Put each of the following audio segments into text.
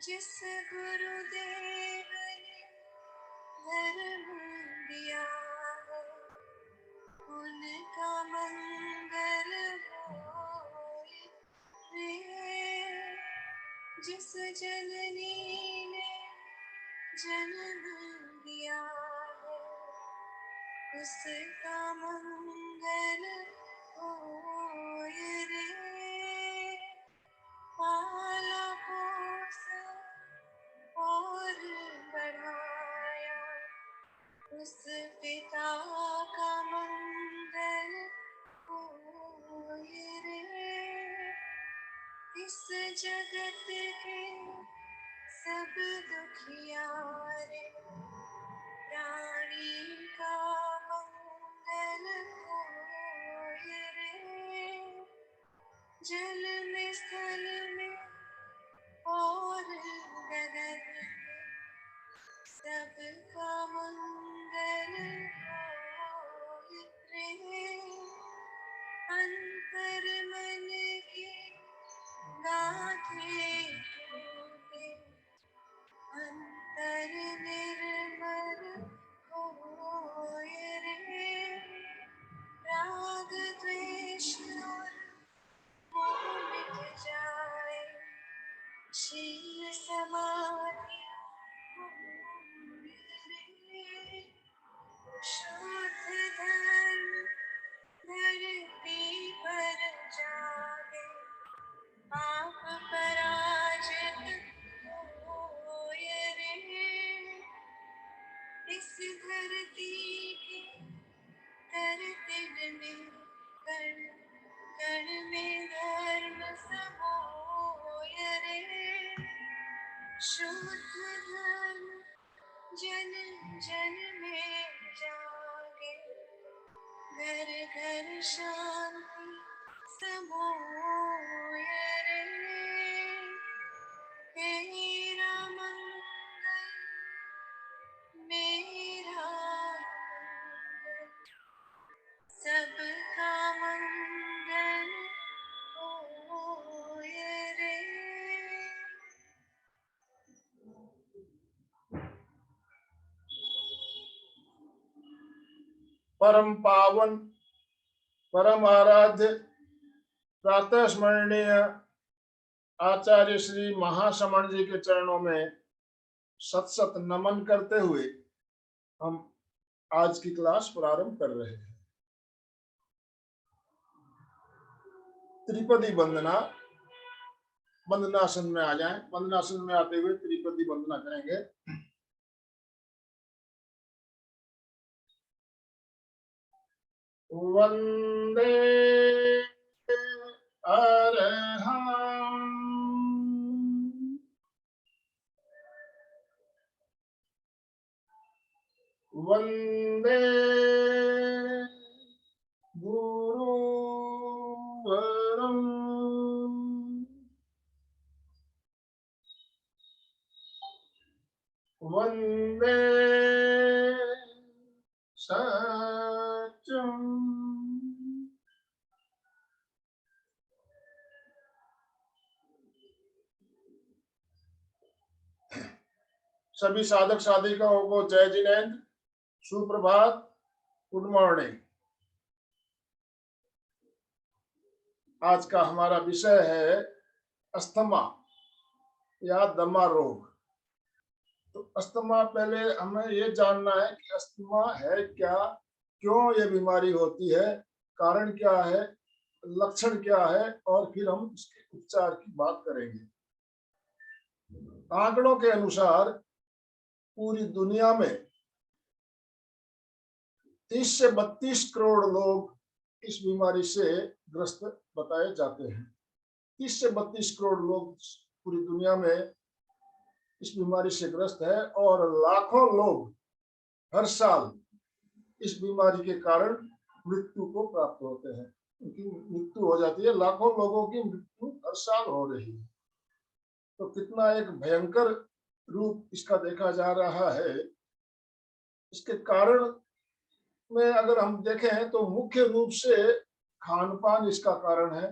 जिस गुरुदेव ने धर्म दिया है, उनका मंगल होए रे। जिस जननी ने जन्म दिया है, उसका मंगल होए रे। पाला पोसा और बढ़ाया, उस पिता का मंगल होए रे। इस जगत के सब दुखियारे प्राणी का मंगल होए रे। जल में स्थल में और गगन में सबका मंगल होए रे। अंतर मन की गाथें टूटे, अंतर निर्मल होए रे। राग द्वेष और मोह मिट जाए, शील समाधि होए रे। शुद्ध धर्म धरती पर जागे, पाप पराजित होए रे। इस धरती के तरतिल में कण कण में धर्म समोए रे। शुद्ध धर्म जन जन में जागे, घर घर शांति समोए रे। तेरा मंगल मेरा मंगल, सबका मंगल होए रे। परम पावन परम आराध्य प्रातः स्मरणीय आचार्य श्री महाश्रमण जी के चरणों में सत सत नमन करते हुए हम आज की क्लास प्रारंभ कर रहे हैं। त्रिपदी वंदना, वंदनासन में आ जाएं। वंदनासन में आते हुए त्रिपदी वंदना करेंगे। वंदे अरहं वंदे गुरुवरं वंदे सत्यं सभी साधक साधिकाओं को जय जिनेन्द्र, सुप्रभात, गुड मॉर्निंग। आज का हमारा विषय है अस्थमा या दमा रोग। तो अस्थमा, पहले हमें ये जानना है कि अस्थमा है क्या, क्यों ये बीमारी होती है, कारण क्या है, लक्षण क्या है, और फिर हम इसके उपचार की बात करेंगे। आंकड़ों के अनुसार पूरी दुनिया में 30 से 32 करोड़ लोग इस बीमारी से ग्रस्त बताए जाते हैं। 30 से 32 करोड़ लोग पूरी दुनिया में इस बीमारी से ग्रस्त है और लाखों लोग हर साल इस बीमारी के कारण मृत्यु को प्राप्त होते हैं। उनकी मृत्यु हो जाती है, लाखों लोगों की मृत्यु हर साल हो रही है। तो कितना एक भयंकर रूप इसका देखा जा रहा है। इसके कारण में अगर हम देखें तो मुख्य रूप से खान पान इसका कारण है।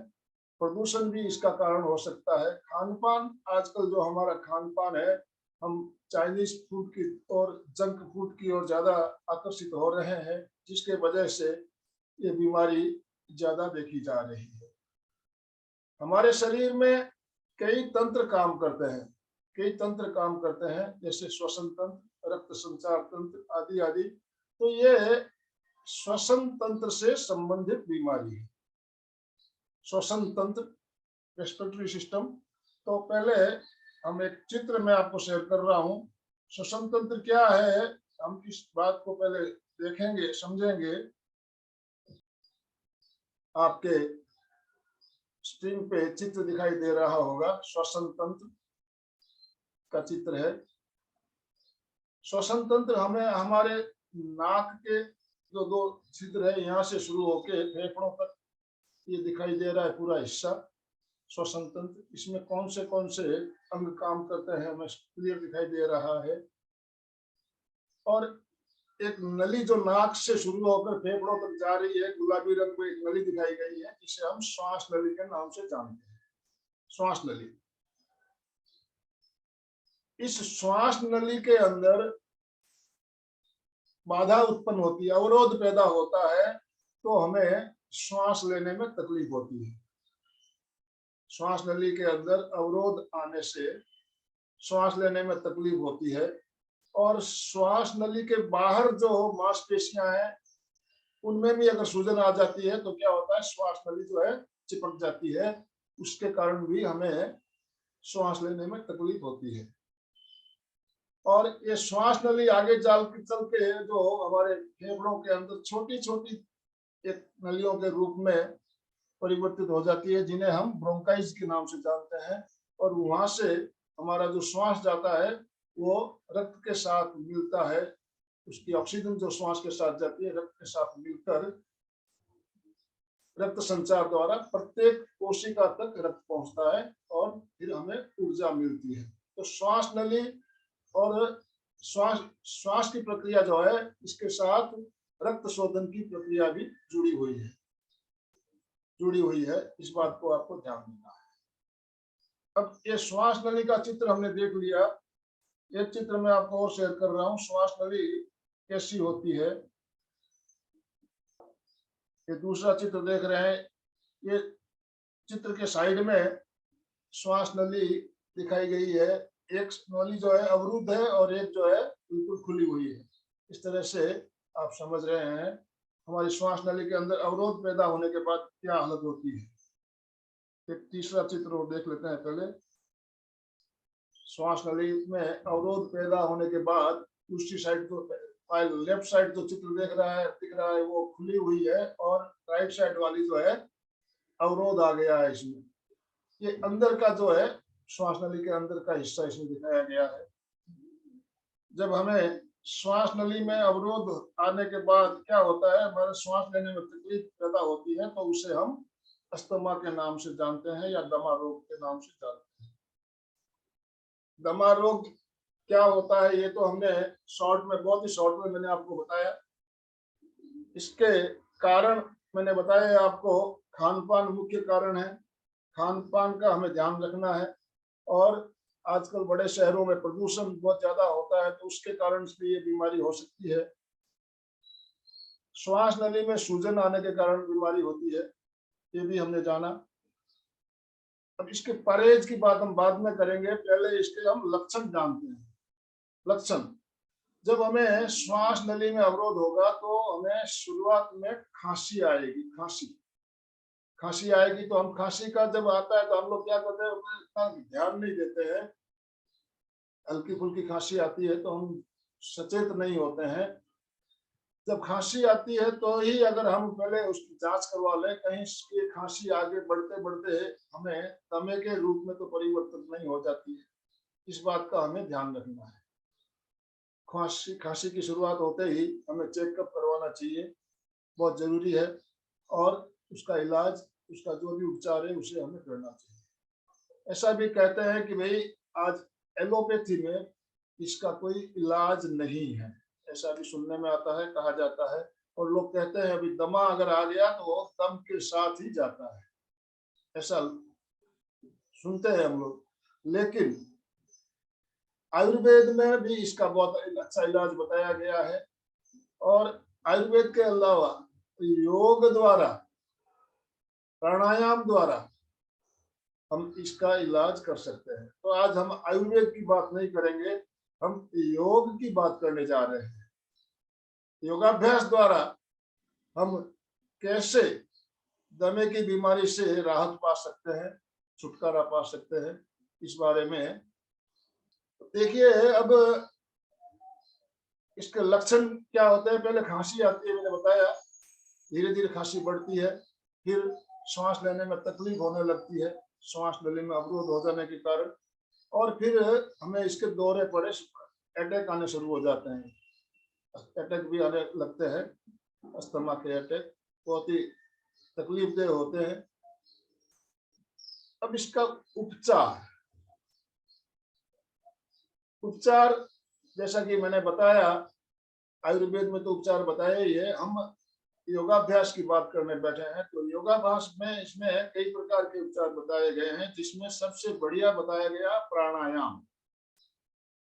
प्रदूषण भी इसका कारण हो सकता है। खान पान, आजकल जो हमारा खान पान है, हम चाइनीज फूड की और जंक फूड की ओर ज्यादा आकर्षित हो रहे हैं, जिसके वजह से ये बीमारी ज्यादा देखी जा रही है। हमारे शरीर में कई तंत्र काम करते हैं, कई तंत्र काम करते हैं, जैसे श्वसन तंत्र, रक्त संचार तंत्र आदि आदि। तो ये श्वसन तंत्र से संबंधित बीमारी है, श्वसन तंत्र, रेस्पिरेटरी सिस्टम। तो पहले हम एक चित्र में आपको शेयर कर रहा हूँ। श्वसन तंत्र क्या है, हम इस बात को पहले देखेंगे, समझेंगे। आपके स्क्रीन पे चित्र दिखाई दे रहा होगा, श्वसन तंत्र का चित्र है। श्वसन तंत्र हमें हमारे नाक के जो दो छिद्र है, यहाँ से शुरू होके फेफड़ों तक ये दिखाई दे रहा है पूरा हिस्सा श्वसन तंत्र। इसमें कौन से अंग काम करते हैं हमें क्लियर दिखाई दे रहा है। और एक नली जो नाक से शुरू होकर फेफड़ों तक जा रही है, गुलाबी रंग में एक नली दिखाई गई है, जिसे हम श्वास नली के नाम से जानते हैं, श्वास नली। इस श्वास नली के अंदर बाधा उत्पन्न होती है, अवरोध पैदा होता है, तो हमें श्वास लेने में तकलीफ होती है। श्वास नली के अंदर अवरोध आने से श्वास लेने में तकलीफ होती है। और श्वास नली के बाहर जो मांसपेशियां हैं, उनमें भी अगर सूजन आ जाती है तो क्या होता है, श्वास नली जो है चिपक जाती है, उसके कारण भी हमें श्वास लेने में तकलीफ होती है। और ये श्वास नली आगे चल के जो हमारे फेफड़ों के अंदर छोटी छोटी एक नलियों के रूप में परिवर्तित हो जाती है, जिन्हें हम ब्रोंकाइज के नाम से जानते हैं। और वहां से हमारा जो श्वास जाता है वो रक्त के साथ मिलता है, उसकी ऑक्सीजन जो श्वास के साथ जाती है, रक्त के साथ मिलकर रक्त संचार द्वारा प्रत्येक कोशिका तक रक्त पहुंचता है और फिर हमें ऊर्जा मिलती है। तो श्वास नली और श्वास की प्रक्रिया जो है, इसके साथ रक्त शोधन की प्रक्रिया भी जुड़ी हुई है। इस बात को आपको ध्यान देना है। अब ये श्वास नली का चित्र हमने देख लिया, एक चित्र मैं आपको और शेयर कर रहा हूँ, श्वास नली कैसी होती है। ये दूसरा चित्र देख रहे हैं, ये चित्र के साइड में श्वास नली दिखाई गई है। एक नली जो है अवरुद्ध है और एक जो है बिल्कुल खुली हुई है। इस तरह से आप समझ रहे हैं हमारी श्वास नली के अंदर अवरोध पैदा होने के बाद क्या हालत होती है। एक तीसरा चित्र वो देख लेते हैं पहले। श्वास नली में अवरोध पैदा होने के बाद दूसरी साइड जो लेफ्ट साइड जो चित्र दिख रहा है वो खुली हुई है, और राइट साइड वाली जो है अवरोध आ गया है इसमें। ये अंदर का जो है श्वास नली के अंदर का हिस्सा इसमें दिखाया गया है। जब हमें श्वास नली में अवरोध आने के बाद क्या होता है, हमारे श्वास लेने में तकलीफ पैदा होती है, तो उसे हम अस्थमा के नाम से जानते हैं या दमा रोग के नाम से जानते हैं। दमा रोग क्या होता है, ये तो हमने बहुत ही शॉर्ट में मैंने आपको बताया। इसके कारण मैंने बताया आपको, खान पान मुख्य कारण है, खान पान का हमें ध्यान रखना है। और आजकल बड़े शहरों में प्रदूषण बहुत ज्यादा होता है, तो उसके कारण से ये बीमारी हो सकती है। श्वास नली में सूजन आने के कारण बीमारी होती है, ये भी हमने जाना। अब इसके परहेज की बात हम बाद में करेंगे, पहले इसके हम लक्षण जानते हैं। लक्षण, जब हमें श्वास नली में अवरोध होगा तो हमें शुरुआत में खांसी आएगी। खांसी आएगी तो हम खांसी का जब आता है तो हम लोग क्या करते हैं, उतना ध्यान नहीं देते हैं। हल्की फुल्की खांसी आती है तो हम सचेत नहीं होते हैं। जब खांसी आती है तो ही अगर हम पहले उसकी जांच करवा लें, कहीं इसकी खांसी आगे बढ़ते बढ़ते हमें दमे के रूप में तो परिवर्तन नहीं हो जाती है, इस बात का हमें ध्यान रखना है। खांसी की शुरुआत होते ही हमें चेकअप करवाना चाहिए, बहुत जरूरी है। और उसका इलाज, उसका जो भी उपचार है उसे हमें करना चाहिए। ऐसा भी कहते हैं कि भाई आज एलोपैथी में इसका कोई इलाज नहीं है, ऐसा भी सुनने में आता है, कहा जाता है। और लोग कहते हैं अभी दमा अगर आ गया तो वो दम के साथ ही जाता है। ऐसा सुनते हैं हम लोग, लेकिन आयुर्वेद में भी इसका बहुत अच्छा इलाज बताया गया है। और आयुर्वेद के अलावा योग द्वारा, प्राणायाम द्वारा हम इसका इलाज कर सकते हैं। तो आज हम आयुर्वेद की बात नहीं करेंगे, हम योग की बात करने जा रहे हैं। योगाभ्यास द्वारा हम कैसे दमे की बीमारी से राहत पा सकते हैं, छुटकारा पा सकते हैं, इस बारे में देखिए। अब इसके लक्षण क्या होते हैं? पहले खांसी आती है, मैंने बताया, धीरे धीरे खांसी बढ़ती है, फिर श्वास लेने में तकलीफ होने लगती है, श्वास नली में अवरोध हो जाने के कारण, और फिर हमें इसके दौरे पड़े, अटैक आने शुरू हो जाते हैं, अटैक भी आने लगते हैं, अस्थमा के अटैक बहुत ही तकलीफदेह होते हैं। अब इसका उपचार जैसा कि मैंने बताया, आयुर्वेद में तो उपचार बताया ही है। हम योगाभ्यास की बात करने बैठे हैं, तो योगाभ्यास में इसमें कई प्रकार के उपचार बताए गए हैं, जिसमें सबसे बढ़िया बताया गया प्राणायाम।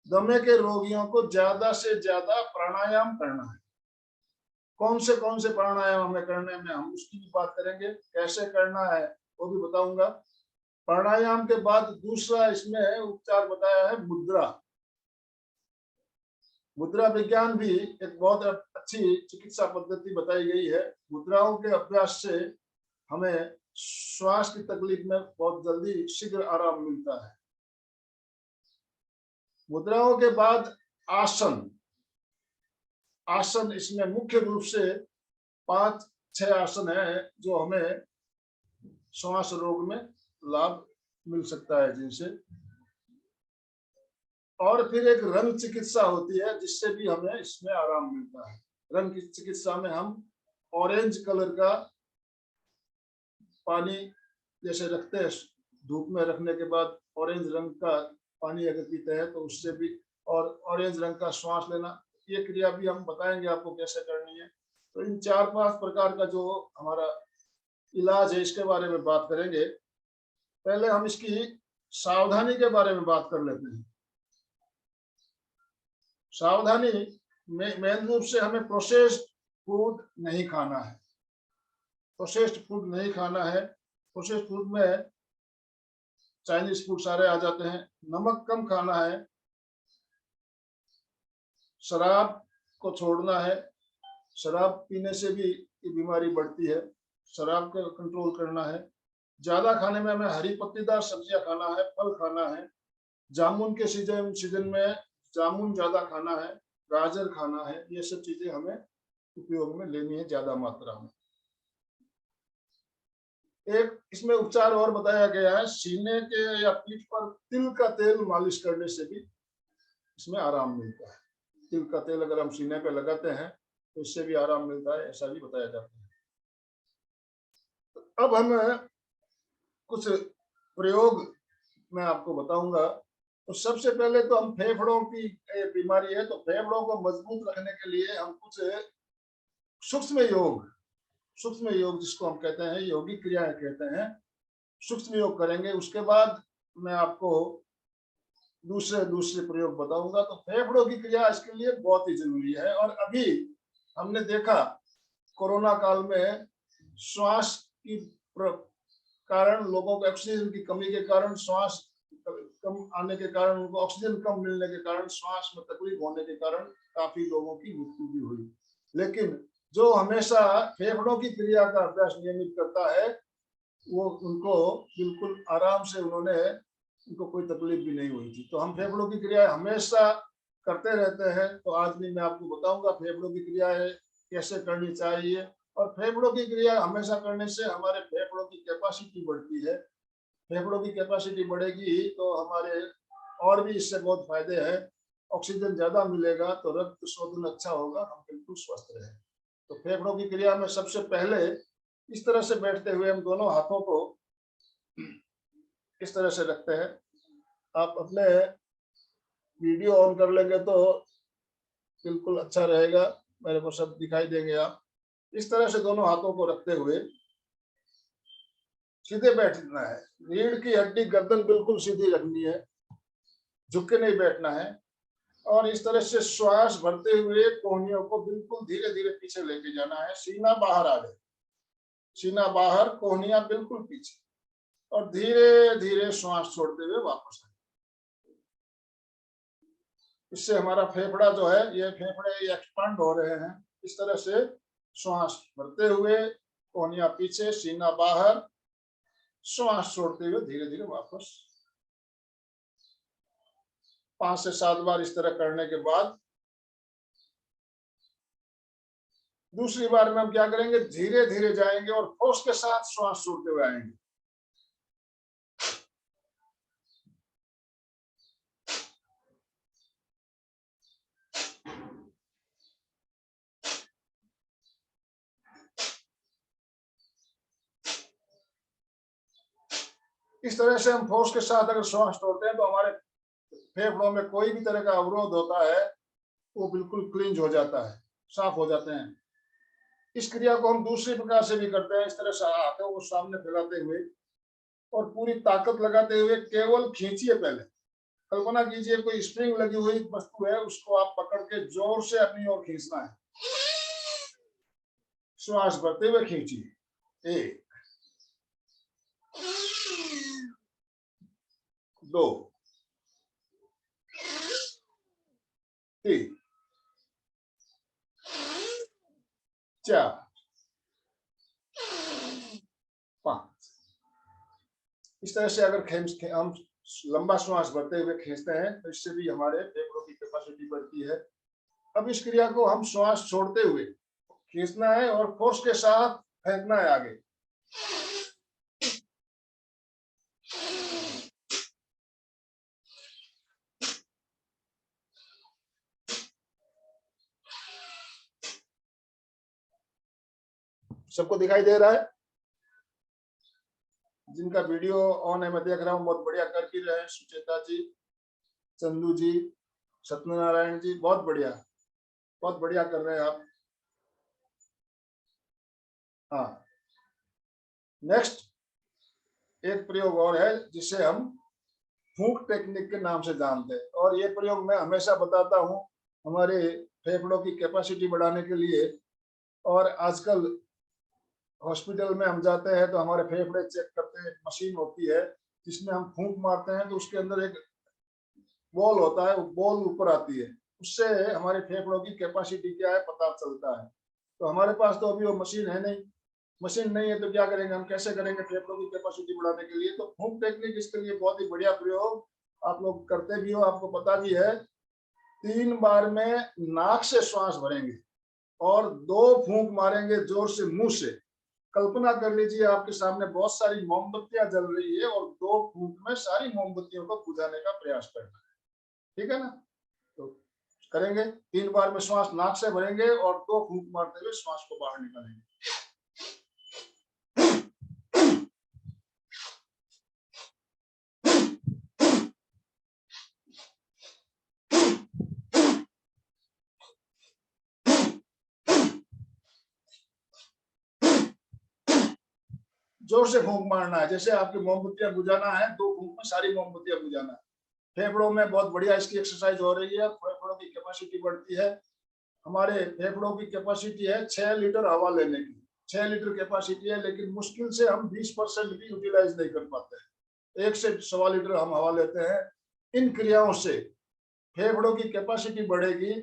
दमे के रोगियों को ज्यादा से ज्यादा प्राणायाम करना है। कौन से प्राणायाम हमें करने में, हम उसकी भी बात करेंगे, कैसे करना है वो भी बताऊंगा। प्राणायाम के बाद दूसरा इसमें उपचार बताया है मुद्रा। मुद्रा विज्ञान भी एक बहुत अच्छी चिकित्सा पद्धति बताई गई है। मुद्राओं के अभ्यास से हमें श्वास की तकलीफ में बहुत जल्दी शीघ्र आराम मिलता है। मुद्राओं के बाद आसन। आसन इसमें मुख्य रूप से 5-6 आसन है जो हमें श्वास रोग में लाभ मिल सकता है जिनसे। और फिर एक रंग चिकित्सा होती है, जिससे भी हमें इसमें आराम मिलता है। रंग की चिकित्सा में हम ऑरेंज कलर का पानी जैसे रखते हैं, धूप में रखने के बाद ऑरेंज रंग का पानी अगर पीते हैं तो उससे भी, और ऑरेंज रंग का श्वास लेना, ये क्रिया भी हम बताएंगे आपको कैसे करनी है। तो इन 4-5 प्रकार का जो हमारा इलाज है, इसके बारे में बात करेंगे। पहले हम इसकी सावधानी के बारे में बात कर लेते हैं। सावधानी मेन रूप से हमें प्रोसेस्ड फूड नहीं खाना है। प्रोसेस्ड फूड नहीं खाना है। प्रोसेस्ड फूड में चाइनीज फूड सारे आ जाते हैं। नमक कम खाना है। शराब को छोड़ना है। शराब पीने से भी ये बीमारी बढ़ती है, शराब को कंट्रोल करना है। ज्यादा खाने में हमें हरी पत्तीदार सब्जियां खाना है, फल खाना है। जामुन के सीजन में जामुन ज्यादा खाना है, गाजर खाना है। ये सब चीजें हमें उपयोग में लेनी है ज्यादा मात्रा में। एक इसमें उपचार और बताया गया है, सीने के या पीठ पर तिल का तेल मालिश करने से भी इसमें आराम मिलता है। तिल का तेल अगर हम सीने पे लगाते हैं तो इससे भी आराम मिलता है, ऐसा भी बताया जाता है। अब हम कुछ प्रयोग मैं आपको बताऊंगा। तो सबसे पहले तो हम फेफड़ों की बीमारी है, तो फेफड़ों को मजबूत रखने के लिए हम कुछ सूक्ष्म योग जिसको हम कहते हैं, योगिक क्रियाएं कहते हैं, सूक्ष्म योग करेंगे। उसके बाद मैं आपको दूसरे प्रयोग बताऊंगा। तो फेफड़ों की क्रिया इसके लिए बहुत ही जरूरी है। और अभी हमने देखा कोरोना काल में श्वास की कारण लोगों को ऑक्सीजन की कमी के कारण, श्वास कम आने के कारण, उनको ऑक्सीजन कम मिलने के कारण, श्वास में तकलीफ होने के कारण काफी लोगों की मृत्यु भी हुई। लेकिन जो हमेशा फेफड़ों की क्रिया का अभ्यास नियमित करता है, वो उनको बिल्कुल आराम से उनको कोई तकलीफ भी नहीं हुई थी। तो हम फेफड़ों की क्रिया हमेशा करते रहते हैं। तो आज भी मैं आपको बताऊंगा फेफड़ों की क्रियाएं कैसे करनी चाहिए। और फेफड़ों की क्रिया हमेशा करने से हमारे फेफड़ों की कैपेसिटी बढ़ती है। फेफड़ों की कैपेसिटी बढ़ेगी तो हमारे और भी इससे बहुत फायदे हैं। ऑक्सीजन ज्यादा मिलेगा तो रक्त शोधन अच्छा होगा, हम बिल्कुल स्वस्थ रहे। तो फेफड़ों की क्रिया में सबसे पहले इस तरह से बैठते हुए हम दोनों हाथों को इस तरह से रखते हैं। आप अपने वीडियो ऑन कर लेंगे तो बिल्कुल अच्छा रहेगा, मेरे को सब दिखाई देंगे। आप इस तरह से दोनों हाथों को रखते हुए सीधे बैठना है, रीढ़ की हड्डी गर्दन बिल्कुल सीधी रखनी है, झुक के नहीं बैठना है। और इस तरह से श्वास भरते हुए कोहनियों को बिल्कुल धीरे धीरे पीछे लेके जाना है, सीना बाहर आ जाए, सीना बाहर, कोहनियां बिल्कुल पीछे, और धीरे धीरे श्वास छोड़ते हुए वापस आए। इससे हमारा फेफड़ा जो है, ये फेफड़े एक्सपांड हो रहे हैं। इस तरह से श्वास भरते हुए कोहनियां पीछे, सीना बाहर, श्वास छोड़ते हुए धीरे धीरे वापस। 5 से 7 बार इस तरह करने के बाद दूसरी बार में हम क्या करेंगे, धीरे धीरे जाएंगे और फोर्स के साथ श्वास छोड़ते हुए आएंगे। इस तरह से हम फोर्स के साथ अगर श्वास छोड़ते हैं तो हमारे फेफड़ों में कोई भी तरह का अवरोध होता है वो बिल्कुल क्लींज हो जाता है, साफ हो जाते हैं। इस क्रिया को हम दूसरी प्रकार से भी करते हैं, इस तरह से हाथों को सामने फैलाते हुए और पूरी ताकत लगाते हुए केवल खींचिए। पहले कल्पना कीजिए कोई स्प्रिंग लगी हुई वस्तु है, उसको आप पकड़ के जोर से अपनी ओर खींचना है। श्वास भरते हुए खींचिए। 1 2 3 4 5। इस तरह से अगर हम लंबा श्वास भरते हुए खींचते हैं तो इससे भी हमारे फेफड़ों की कैपेसिटी बढ़ती है। अब इस क्रिया को हम श्वास छोड़ते हुए खींचना है और फोर्स के साथ फेंकना है आगे। सबको दिखाई दे रहा है? जिनका वीडियो ऑन है मैं देख रहा हूँ, बहुत बढ़िया कर भी रहे हैं। सुचेता जी, चंदू जी, सत्यनारायण जी, बहुत बढ़िया कर रहे हैं आप। हाँ, नेक्स्ट एक प्रयोग और है जिसे हम फूंक टेक्निक के नाम से जानते हैं, और ये प्रयोग मैं हमेशा बताता हूँ हमारे फेफड़ों की कैपेसिटी बढ़ाने के लिए। और आजकल हॉस्पिटल में हम जाते हैं तो हमारे फेफड़े चेक करते हैं, मशीन होती है जिसमें हम फूंक मारते हैं तो उसके अंदर एक बॉल होता है, वो बॉल ऊपर आती है, उससे हमारे फेफड़ों की कैपेसिटी क्या है पता चलता है। तो हमारे पास तो अभी वो मशीन है नहीं, मशीन नहीं है तो क्या करेंगे, हम कैसे करेंगे फेफड़ों की कैपेसिटी बढ़ाने के लिए? तो फूंक टेक्निक इसके लिए बहुत ही बढ़िया प्रयोग, आप लोग करते भी हो, आपको पता भी है। 3 बार में नाक से श्वास भरेंगे और 2 फूंक मारेंगे जोर से मुंह से। कल्पना कर लीजिए आपके सामने बहुत सारी मोमबत्तियां जल रही है और 2 फूंक में सारी मोमबत्तियों को बुझाने का प्रयास करना है, ठीक है ना? तो करेंगे, 3 बार में श्वास नाक से भरेंगे और 2 फूंक मारते हुए श्वास को बाहर निकालेंगे। जोर से फूंक मारना है, जैसे आपकी मोमबत्तियां बुझाना है, 2 फूंक में सारी मोमबत्तियां बुझाना है। फेफड़ों में बहुत बढ़िया इसकी एक्सरसाइज हो रही है, फेफड़ों की कैपेसिटी बढ़ती है। हमारे फेफड़ों की कैपेसिटी है 6 लीटर हवा लेने की, 6 लीटर कैपेसिटी है, लेकिन मुश्किल से हम 20% भी यूटिलाइज नहीं कर पाते हैं। 1 से 1.25 लीटर हम हवा लेते हैं। इन क्रियाओं से फेफड़ों की कैपेसिटी बढ़ेगी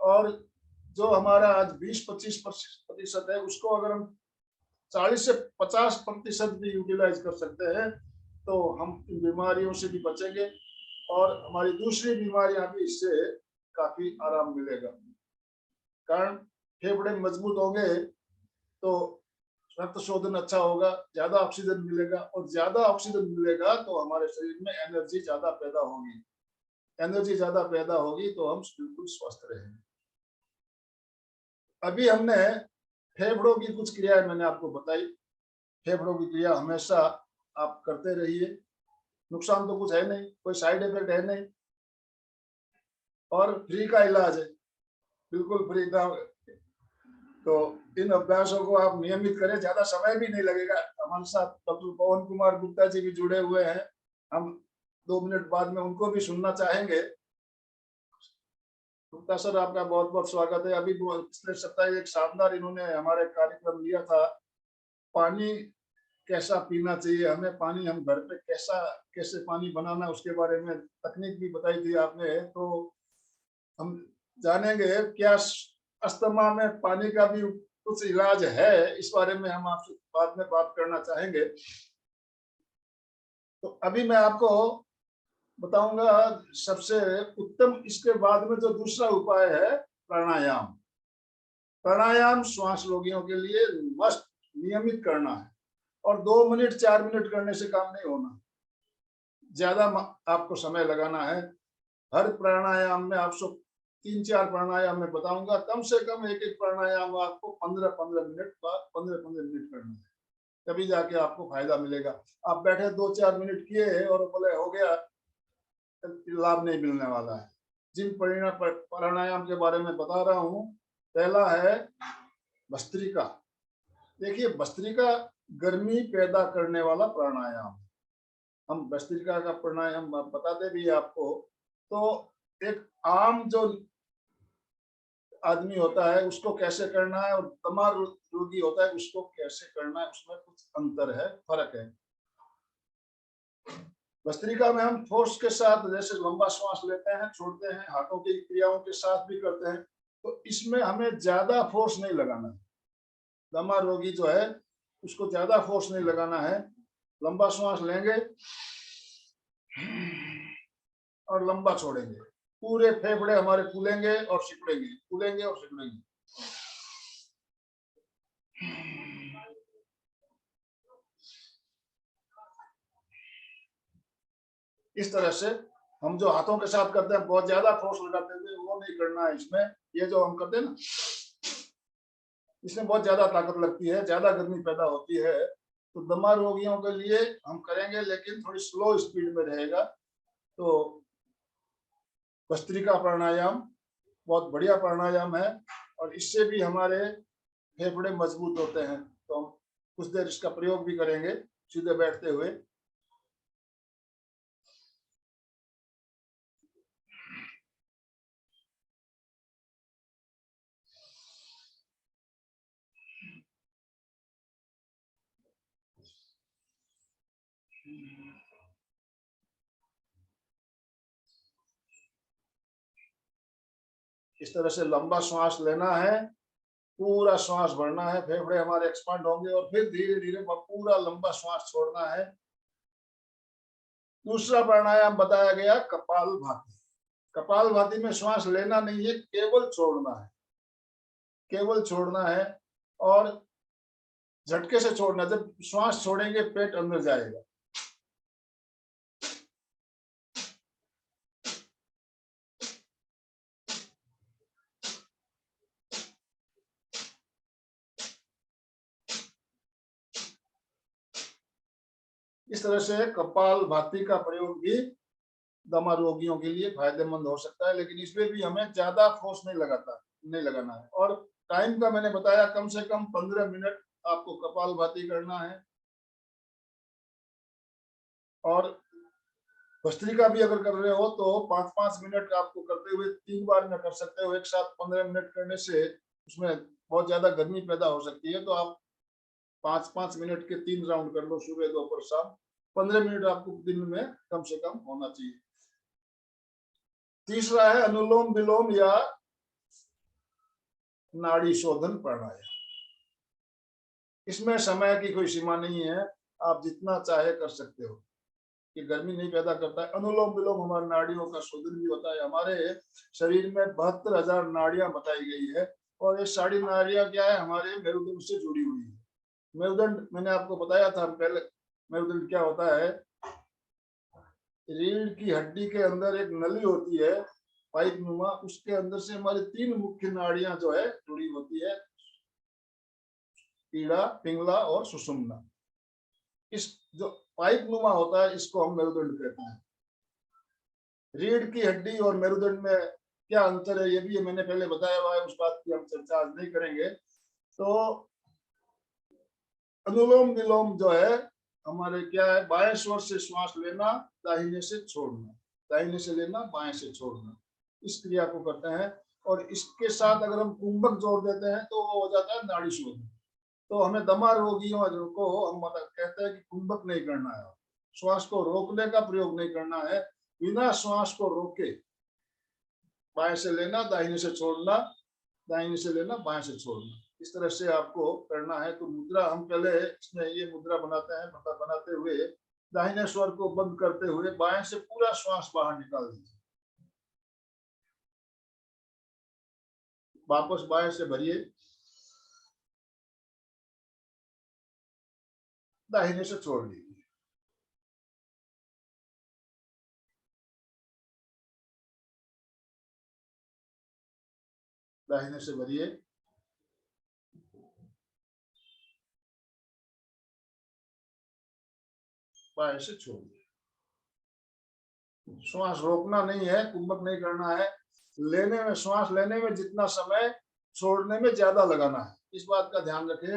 और जो हमारा आज 20-25% है उसको अगर हम 40 से 50% भी यूटिलाइज कर सकते हैं तो हम इन बीमारियों से भी बचेंगे और हमारी दूसरी बीमारियां भी इससे काफी आराम मिलेगा। कारण फेफड़े मजबूत होंगे तो रक्त शोधन अच्छा होगा, ज्यादा ऑक्सीजन मिलेगा, और ज्यादा ऑक्सीजन मिलेगा तो हमारे शरीर में एनर्जी ज्यादा पैदा होगी। एनर्जी ज्यादा पैदा होगी तो हम बिल्कुल स्वस्थ रहेंगे। अभी हमने फेफड़ों की कुछ क्रियाएं मैंने आपको बताई। फेफड़ों की क्रिया हमेशा आप करते रहिए, नुकसान तो कुछ है नहीं, कोई साइड इफेक्ट है नहीं, और फ्री का इलाज है, बिल्कुल फ्री का। तो इन अभ्यासों को आप नियमित करें, ज्यादा समय भी नहीं लगेगा। हमारे साथ डॉक्टर पवन कुमार गुप्ता जी भी जुड़े हुए हैं, हम 2 मिनट बाद में उनको भी सुनना चाहेंगे। गुप्ता सर, आपका बहुत बहुत स्वागत है। अभी पिछले सप्ताह एक शानदार इन्होंने हमारे कार्यक्रम लिया था, पानी कैसा पीना चाहिए हमें, पानी हम घर पे कैसे पानी बनाना, उसके बारे में तकनीक भी बताई थी आपने। तो हम जानेंगे क्या अस्थमा में पानी का भी कुछ इलाज है, इस बारे में हम आपसे बाद में बात करना चाहेंगे। तो अभी मैं आपको बताऊंगा सबसे उत्तम, इसके बाद में जो दूसरा उपाय है प्राणायाम। प्राणायाम श्वास रोगियों के लिए मस्ट नियमित करना है, और 2 मिनट 4 मिनट करने से काम नहीं होना, ज्यादा आपको समय लगाना है। हर प्राणायाम में आपको 3-4 प्राणायाम में बताऊंगा, कम से कम एक एक प्राणायाम आपको 15-15 मिनट बाद 15-15 मिनट करना है, तभी जाके आपको फायदा मिलेगा। आप बैठे 2-4 मिनट किए और बोले हो गया, लाभ नहीं मिलने वाला है। जिन प्राणायाम के बारे में बता रहा हूँ, पहला है भस्त्रिका। देखिए, भस्त्रिका गर्मी पैदा करने वाला प्राणायाम। हम भस्त्रिका का प्राणायाम बताते भी आपको। तो एक आम जो आदमी होता है उसको कैसे करना है, और दमा रोगी होता है उसको कैसे करना है, उसमें कुछ अंतर है, फर्क है। भस्त्रिका में हम फोर्स के साथ, जैसे लंबा श्वास लेते हैं, छोड़ते हैं, हाथों की क्रियाओं के साथ भी करते हैं, तो इसमें हमें ज्यादा फोर्स नहीं लगाना है। दमा रोगी जो है उसको ज्यादा फोर्स नहीं लगाना है। लंबा श्वास लेंगे और लंबा छोड़ेंगे, पूरे फेफड़े हमारे फूलेंगे और सिकुड़ेंगे, फूलेंगे और सिकुड़ेंगे। इस तरह से हम जो हाथों के साथ करते हैं, बहुत ज्यादा फोर्स लगाते हैं, वो नहीं करना है इसमें। ये जो हम करते हैं ना, इसमें बहुत ज्यादा ताकत लगती है, ज्यादा गर्मी पैदा होती है। तो दमा रोगियों के लिए हम करेंगे, लेकिन थोड़ी स्लो स्पीड में रहेगा। तो भस्त्रिका प्राणायाम बहुत बढ़िया प्राणायाम है, और इससे भी हमारे फेफड़े मजबूत होते हैं। तो हम कुछ देर इसका प्रयोग भी करेंगे सीधे बैठते हुए। इस तरह से लंबा श्वास लेना है, पूरा श्वास भरना है, फेफड़े हमारे एक्सपांड होंगे, और फिर धीरे धीरे पूरा लंबा श्वास छोड़ना है। दूसरा प्राणायाम बताया गया कपालभाति। कपालभाति में श्वास लेना नहीं है, केवल छोड़ना है, केवल छोड़ना है, और झटके से छोड़ना। जब श्वास छोड़ेंगे पेट अंदर जाएगा। इस तरह से कपालभाति का प्रयोग भी दमा रोगियों के लिए फायदेमंद हो सकता है, लेकिन इसमें भी हमें ज्यादा फोर्स नहीं लगाना है। और टाइम का मैंने बताया, कम से कम 15 मिनट आपको कपालभाति करना है। और भस्त्रिका भी अगर कर रहे हो तो 5-5 मिनट आपको करते हुए 3 बार में कर सकते हो। एक साथ 15 मिनट करने से उसमें बहुत ज्यादा गर्मी पैदा हो सकती है। तो आप 5-5 मिनट के 3 राउंड कर लो, सुबह दोपहर शाम। 15 मिनट आपको दिन में कम से कम होना चाहिए। तीसरा है अनुलोम विलोम या नाड़ी शोधन प्राणायाम। इसमें समय की कोई सीमा नहीं है, आप जितना चाहे कर सकते हो। ये गर्मी नहीं पैदा करता है। अनुलोम विलोम हमारी नाड़ियों का शोधन भी होता है। हमारे शरीर में 72,000 नाड़ियां बताई गई है, और ये सारी नाड़ियां क्या है, हमारे मेरुदंड से जुड़ी हुई है। मेरुदंड मैंने आपको बताया था पहले, मेरुदंड क्या होता है। रीढ़ की हड्डी के अंदर एक नली होती है पाइप नुमा, उसके अंदर से हमारी 3 मुख्य नाड़ियां जो है जुड़ी होती है, पीड़ा, पिंगला और सुषुम्ना। इस जो पाइप नुमा होता है, इसको हम मेरुदंड कहते हैं। रीढ़ की हड्डी और मेरुदंड में क्या अंतर है, ये भी मैंने पहले बताया हुआ है, उस बात की हम चर्चा आज नहीं करेंगे। तो अनुलोम विलोम जो है हमारे क्या है, बाएं स्वर से श्वास लेना, दाहिने से छोड़ना, दाहिने से लेना, बाएं से छोड़ना, इस क्रिया को करते हैं। और इसके साथ अगर हम कुंभक जोड़ देते हैं तो वो हो जाता है नाड़ी शोधन। तो हमें दमा रोगियों को हम कहते हैं कि कुंभक नहीं करना है, श्वास को रोकने का प्रयोग नहीं करना है, बिना श्वास को रोके बाएं से लेना, दाहिने से छोड़ना, दाहिने से लेना, बाएं से छोड़ना, इस तरह से आपको करना है। तो मुद्रा हम पहले इसमें ये मुद्रा बनाते हैं, बनाते हुए दाहिने स्वर को बंद करते हुए बाएं से पूरा श्वास बाहर निकाल दीजिए, वापस बाएं से भरिए, दाहिने से छोड़ दीजिए। दाहिने से भरिए, बाएं से छोड़िए। श्वास रोकना नहीं है, कुंभक नहीं करना है। लेने में, श्वास लेने में जितना समय, छोड़ने में ज्यादा लगाना है, इस बात का ध्यान रखिए।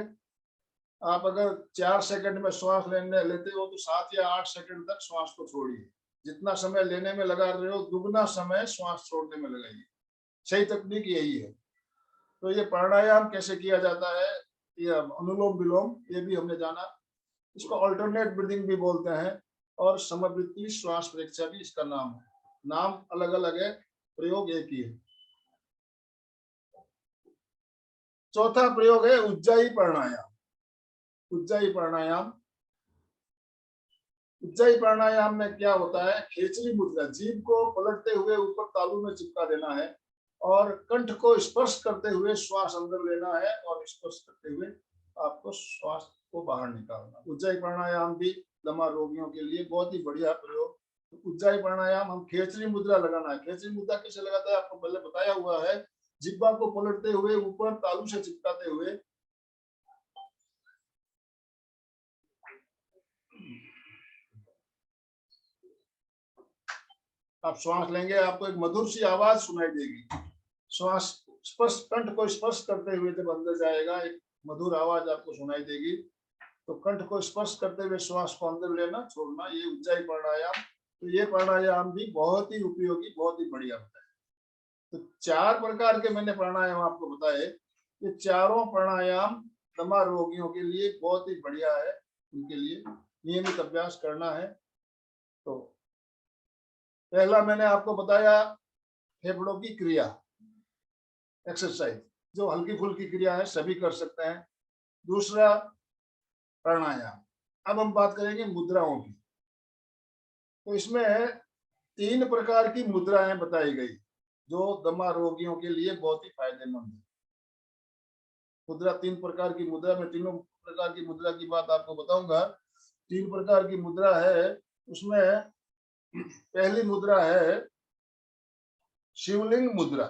आप अगर 4 सेकंड में श्वास लेने लेते हो तो 7 या 8 सेकंड तक श्वास को छोड़िए। जितना समय लेने में लगा रहे हो, दुगना समय श्वास छोड़ने में लगाइए। सही तकनीक यही है। तो ये प्राणायाम कैसे किया जाता है, ये अनुलोम विलोम, ये भी हमने जाना। इसको अल्टरनेट ब्रीदिंग भी बोलते हैं, और समवृत्ति श्वास परीक्षा भी इसका नाम है। नाम अलग अलग है, प्रयोग एक ही है। चौथा प्रयोग है उज्जाई प्राणायाम। उज्जाई प्राणायाम, उज्जाई प्राणायाम में क्या होता है, खेचरी मुद्रा, जीभ को पलटते हुए ऊपर तालू में चिपका देना है, और कंठ को स्पर्श करते हुए श्वास अंदर लेना है, और स्पर्श करते हुए आपको श्वास को बाहर निकालना। उज्जाई प्राणायाम भी दमा रोगियों के लिए बहुत ही बढ़िया प्रयोग। तो उज्जाई प्राणायाम हम खेचरी मुद्रा लगाना है। खेचरी मुद्रा कैसे लगाता है आपको पहले बताया हुआ है। जिब्बा को पलटते हुए ऊपर तालू से चिपकाते हुए आप श्वास लेंगे, आपको एक मधुर सी आवाज सुनाई देगी। श्वास स्पर्श, कंठ को स्पर्श करते हुए जब अंदर जाएगा, एक मधुर आवाज आपको सुनाई देगी। तो कंठ को स्पर्श करते हुए श्वास को अंदर लेना, छोड़ना, ये उज्जाई प्राणायाम। तो ये प्राणायाम भी बहुत ही उपयोगी, बहुत ही बढ़िया होता है। तो 4 प्रकार के मैंने प्राणायाम आपको बताए। ये चारों प्राणायाम दमा रोगियों के लिए बहुत ही बढ़िया है, उनके लिए नियमित अभ्यास करना है। तो पहला मैंने आपको बताया फेफड़ों की क्रिया, एक्सरसाइज, जो हल्की फुल्की क्रिया है, सभी कर सकते हैं। दूसरा प्राणायाम। अब हम बात करेंगे मुद्राओं की। तो इसमें 3 प्रकार की मुद्राएं बताई गई जो दमा रोगियों के लिए बहुत ही फायदेमंद है। मुद्रा 3 प्रकार की मुद्रा, में तीनों प्रकार की मुद्रा की बात आपको बताऊंगा। 3 प्रकार की मुद्रा है, उसमें पहली मुद्रा है शिवलिंग मुद्रा।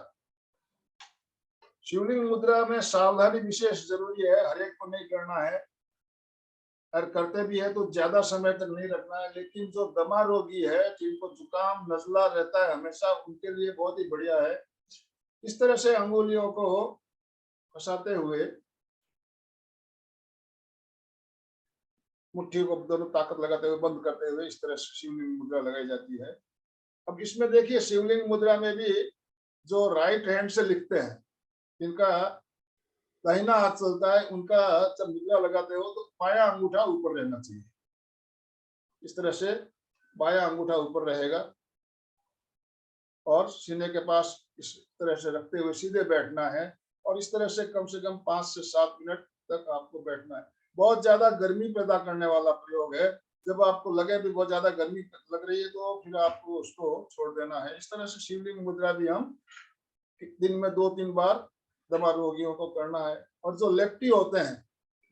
शिवलिंग मुद्रा में सावधानी विशेष जरूरी है, हर एक को नहीं करना है, और करते भी है तो ज्यादा समय तक नहीं रखना है। लेकिन जो दमा रोगी है, जिनको जुकाम नजला रहता है हमेशा, उनके लिए बहुत ही बढ़िया है। इस तरह से अंगुलियों को फंसाते हुए, मुट्ठी को दोनों ताकत लगाते हुए, बंद करते हुए, इस तरह से शिवलिंग मुद्रा लगाई जाती है। अब इसमें देखिए, शिवलिंग मुद्रा में भी जो राइट हैंड से लिखते हैं, जिनका दाहिना हाथ चलता है, उनका जब मुद्रा लगाते हो तो बायां अंगूठा ऊपर रहना चाहिए। इस तरह से बायां अंगूठा ऊपर रहेगा, और सीने के पास इस तरह से रखते हुए सीधे बैठना है, और इस तरह से कम 5 से 7 मिनट तक आपको बैठना है। बहुत ज्यादा गर्मी पैदा करने वाला प्रयोग है। जब आपको लगे भी बहुत ज्यादा गर्मी लग रही है, तो फिर आपको उसको छोड़ देना है। इस तरह से शिवलिंग मुद्रा भी हम दिन में 2-3 बार दमा रोगियों को करना है। और जो लेफ्टी होते हैं,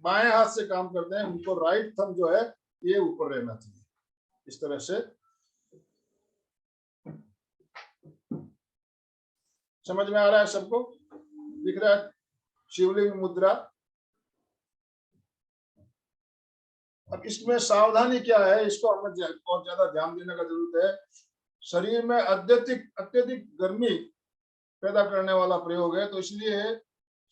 बाएं हाथ से काम करते हैं, उनको राइट थंब जो है ये ऊपर रहना चाहिए। इस तरह से समझ में आ रहा है सबको, दिख रहा है शिवलिंग मुद्रा। अब इसमें सावधानी क्या है, इसको हमें बहुत ज्यादा ध्यान देने का जरूरत है। शरीर में अत्यधिक गर्मी पैदा करने वाला प्रयोग है, तो इसलिए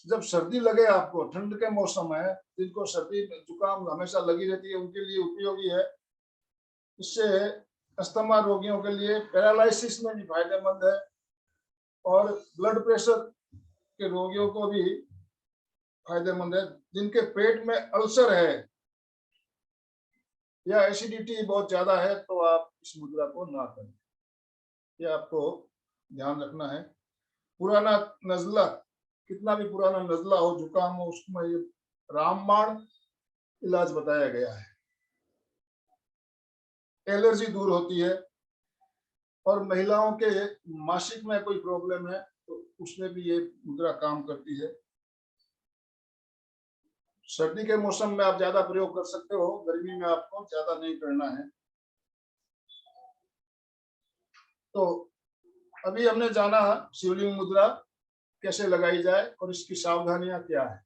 जब सर्दी लगे आपको, ठंड के मौसम है, जिनको सर्दी जुकाम हमेशा लगी रहती है, उनके लिए उपयोगी है। इससे अस्थमा रोगियों के लिए, पैरालिसिस में भी फायदेमंद है, और ब्लड प्रेशर के रोगियों को भी फायदेमंद है। जिनके पेट में अल्सर है या एसिडिटी बहुत ज्यादा है, तो आप इस मुद्रा को ना करें, ये आपको ध्यान रखना है। पुराना नजला, कितना भी पुराना नजला हो, जुकाम हो, उसमें ये रामबाण इलाज बताया गया है। एलर्जी दूर होती है, और महिलाओं के मासिक में कोई प्रॉब्लम है तो उसमें भी ये मुद्रा काम करती है। सर्दी के मौसम में आप ज्यादा प्रयोग कर सकते हो, गर्मी में आपको ज्यादा नहीं करना है। तो अभी हमने जाना शिवलिंग मुद्रा कैसे लगाई जाए और इसकी सावधानियां क्या है।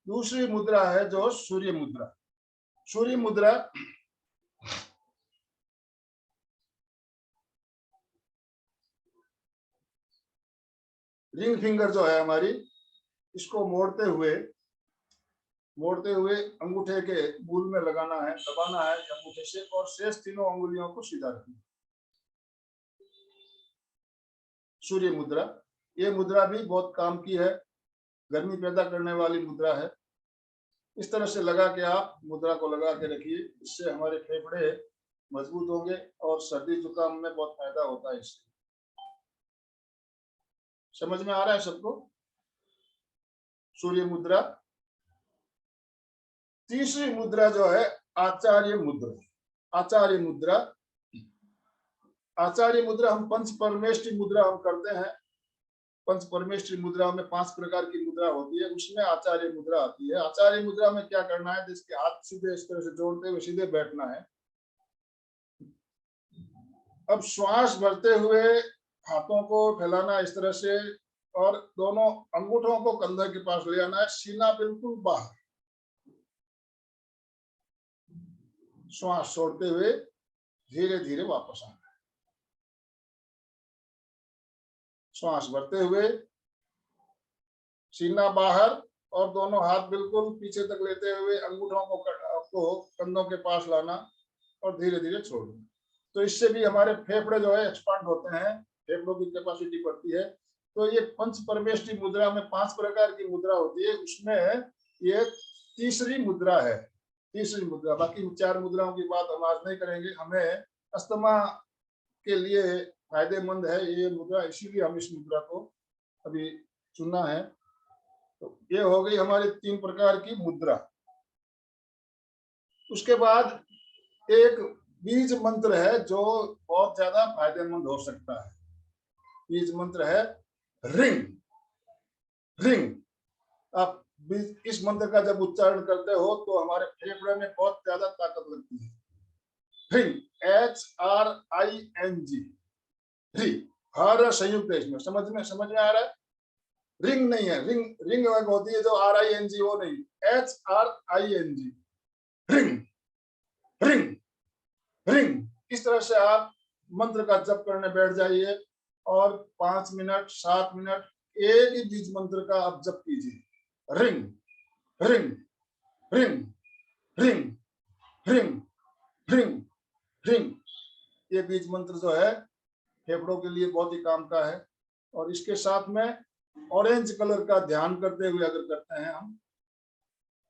दूसरी मुद्रा है जो सूर्य मुद्रा। सूर्य मुद्रा रिंग फिंगर जो है हमारी, इसको मोड़ते हुए अंगूठे के मूल में लगाना है, दबाना है अंगूठे से, और शेष तीनों अंगुलियों को सीधा रखना। सूर्य मुद्रा, ये मुद्रा भी बहुत काम की है, गर्मी पैदा करने वाली मुद्रा है। इस तरह से लगा के आप मुद्रा को लगा के रखिए, इससे हमारे फेफड़े मजबूत होंगे और सर्दी जुकाम में बहुत फायदा होता है इससे। समझ में आ रहा है सबको? सूर्य मुद्रा। तीसरी मुद्रा जो है आचार्य मुद्रा। आचार्य मुद्रा, आचार्य मुद्रा हम पंच परमेष्टि मुद्रा हम करते हैं। पंच परमेष्टि मुद्रा में 5 प्रकार की मुद्रा होती है, उसमें आचार्य मुद्रा आती है। आचार्य मुद्रा में क्या करना है, जिसके हाथ सीधे इस तरह से जोड़ते हुए सीधे बैठना है। अब श्वास भरते हुए हाथों को फैलाना इस तरह से, और दोनों अंगूठों को कंधे के पास ले आना है, सीना बिल्कुल बाहर। श्वास छोड़ते हुए धीरे धीरे वापस आना है। श्वास भरते हुए सीना बाहर, और दोनों हाथ बिल्कुल पीछे तक लेते हुए अंगूठों को कंधों के पास लाना और धीरे धीरे छोड़ना। तो इससे भी हमारे फेफड़े जो है एक्सपांड होते हैं, फेफड़ों की कैपेसिटी बढ़ती है। तो ये पंच परमेष्टि मुद्रा में 5 प्रकार की मुद्रा होती है, उसमें ये तीसरी मुद्रा है। तीसरी मुद्रा, बाकी 4 मुद्राओं की बात हम आज नहीं करेंगे। हमें अस्थमा के लिए फायदेमंद है ये मुद्रा, इसीलिए हम इस मुद्रा को अभी चुना है। तो ये हो गई हमारी 3 प्रकार की मुद्रा। उसके बाद एक बीज मंत्र है जो बहुत ज्यादा फायदेमंद हो सकता है। बीज मंत्र है रिंग। रिंग, आप इस मंत्र का जब उच्चारण करते हो तो हमारे फेफड़े में बहुत ज्यादा ताकत लगती है। रिंग, HRING, हर संयुक्त है इसमें। समझ में आ रहा है? रिंग नहीं है, रिंग होती है जो RING, वो नहीं, HRING, रिंग रिंग रिंग। इस तरह से आप मंत्र का जप करने बैठ जाइए और 5 मिनट 7 मिनट एक ही बीज मंत्र का आप जप कीजिए। Ring ring ring ring ring ring ring. ये बीज मंत्र जो है फेफड़ों के लिए बहुत ही काम का है। और इसके साथ में ऑरेंज कलर का ध्यान करते हुए अगर करते हैं हम,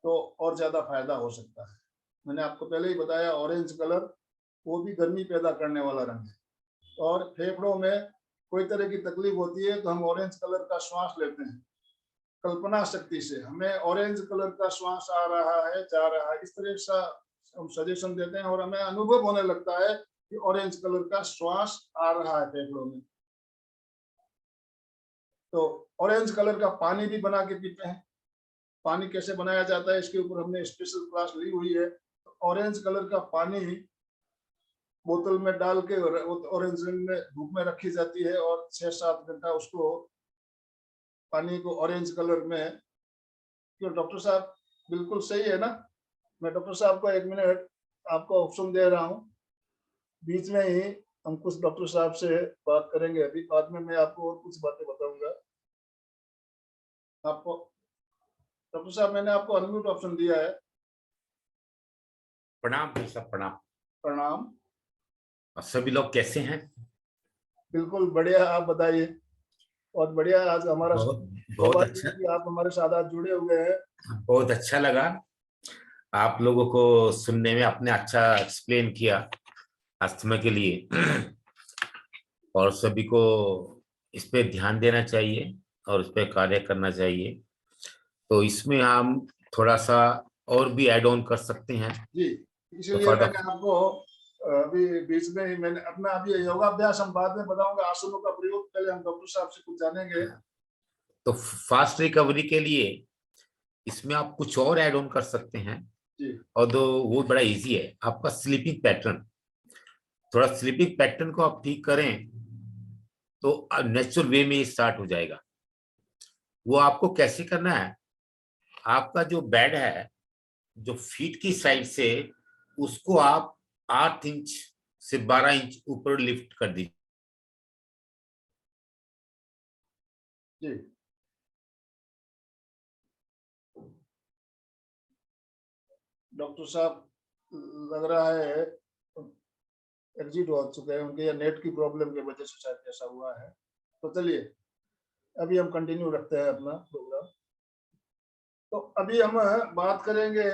तो और ज्यादा फायदा हो सकता है। मैंने आपको पहले ही बताया, ऑरेंज कलर वो भी गर्मी पैदा करने वाला रंग है। और फेफड़ों में कोई तरह की तकलीफ होती है तो हम ऑरेंज कलर का श्वास लेते हैं, कल्पना शक्ति से हमें ऑरेंज कलर का श्वास आ रहा है, जा रहा है, इस तरह से हम सजेशन देते हैं और हमें अनुभव होने लगता है कि ऑरेंज कलर का श्वास आ रहा है फेफड़ों में। तो ऑरेंज कलर का पानी भी बना के पीते हैं। पानी कैसे बनाया जाता है इसके ऊपर हमने स्पेशल क्लास ली हुई है। तो ऑरेंज कलर का पानी बोतल में डाल के ऑरेंज रंग में धूप में रखी जाती है और 6-7 घंटा उसको पानी को ऑरेंज कलर में। क्यों डॉक्टर साहब, बिल्कुल सही है ना? मैं डॉक्टर साहब को 1 मिनट आपको ऑप्शन दे रहा हूँ, बीच में ही हम कुछ डॉक्टर साहब से बात करेंगे। अभी बाद में मैं आपको और कुछ बातें बताऊंगा। आपको डॉक्टर साहब, मैंने आपको अनम्यूट ऑप्शन दिया है। प्रणाम भाई साहब, प्रणाम। प्रणाम। और सभी लोग कैसे हैं? बिल्कुल बढ़िया, आप बताइए। बहुत बढ़िया, आज हमारा बहुत बहुत सौभाग्य अच्छा, है कि आप हमारे साथ आज जुड़े हुए हैं। बहुत अच्छा लगा आप लोगों को सुनने में। आपने अच्छा एक्सप्लेन किया अस्थमा के लिए। और सभी को इस पे ध्यान देना चाहिए और इस पे कार्य करना चाहिए। तो इसमें हम थोड़ा सा और भी ऐड ऑन कर सकते हैं। जी, तो इसलिए फॉर द मैंने आपको अभी बीच में ही मैंने अपना अभी योगाभ्यास हम बाद में बताऊंगा, आसनों का प्रयोग पहले हम डॉक्टर साहब से कुछ जानेंगे। तो फास्ट रिकवरी के लिए इसमें आप कुछ और ऐड ऑन कर सकते हैं। जी और वो बड़ा इजी है। आपका स्लीपिंग पैटर्न, थोड़ा स्लीपिंग पैटर्न को आप ठीक करें तो नेचुरल वे में स्टार्ट हो जाएगा। वो आपको कैसे करना है? आपका जो बेड है, जो फीट की साइड से, उसको आप 8 इंच से 12 इंच ऊपर लिफ्ट कर दीजिए। जी डॉक्टर साहब लग रहा है एग्जिट हो चुके हैं उनके, या नेट की प्रॉब्लम की वजह से शायद ऐसा हुआ है। तो चलिए अभी हम कंटिन्यू रखते हैं अपना प्रोग्राम। तो अभी हम बात करेंगे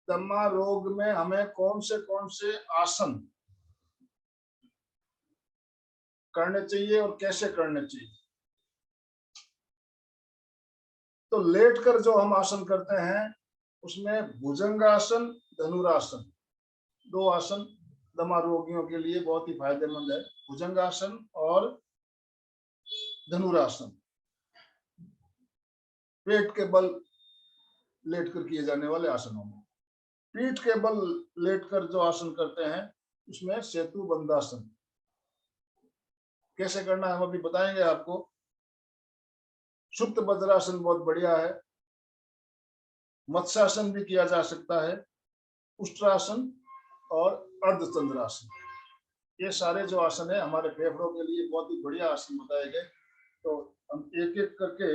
दमा रोग में हमें कौन से आसन करने चाहिए और कैसे करने चाहिए। तो लेटकर जो हम आसन करते हैं उसमें भुजंगासन, धनुरासन, दो आसन दमा रोगियों के लिए बहुत ही फायदेमंद है। भुजंगासन और धनुरासन पेट के बल लेटकर किए जाने वाले आसनों में। पीठ के बल लेटकर जो आसन करते हैं उसमें सेतु बंधासन कैसे करना है हम अभी बताएंगे आपको। सुप्त वज्रासन बहुत बढ़िया है। मत्स्यासन भी किया जा सकता है, उष्ट्रासन और अर्धचंद्रासन। ये सारे जो आसन है हमारे फेफड़ों के लिए बहुत ही बढ़िया आसन बताए गए। तो हम एक एक करके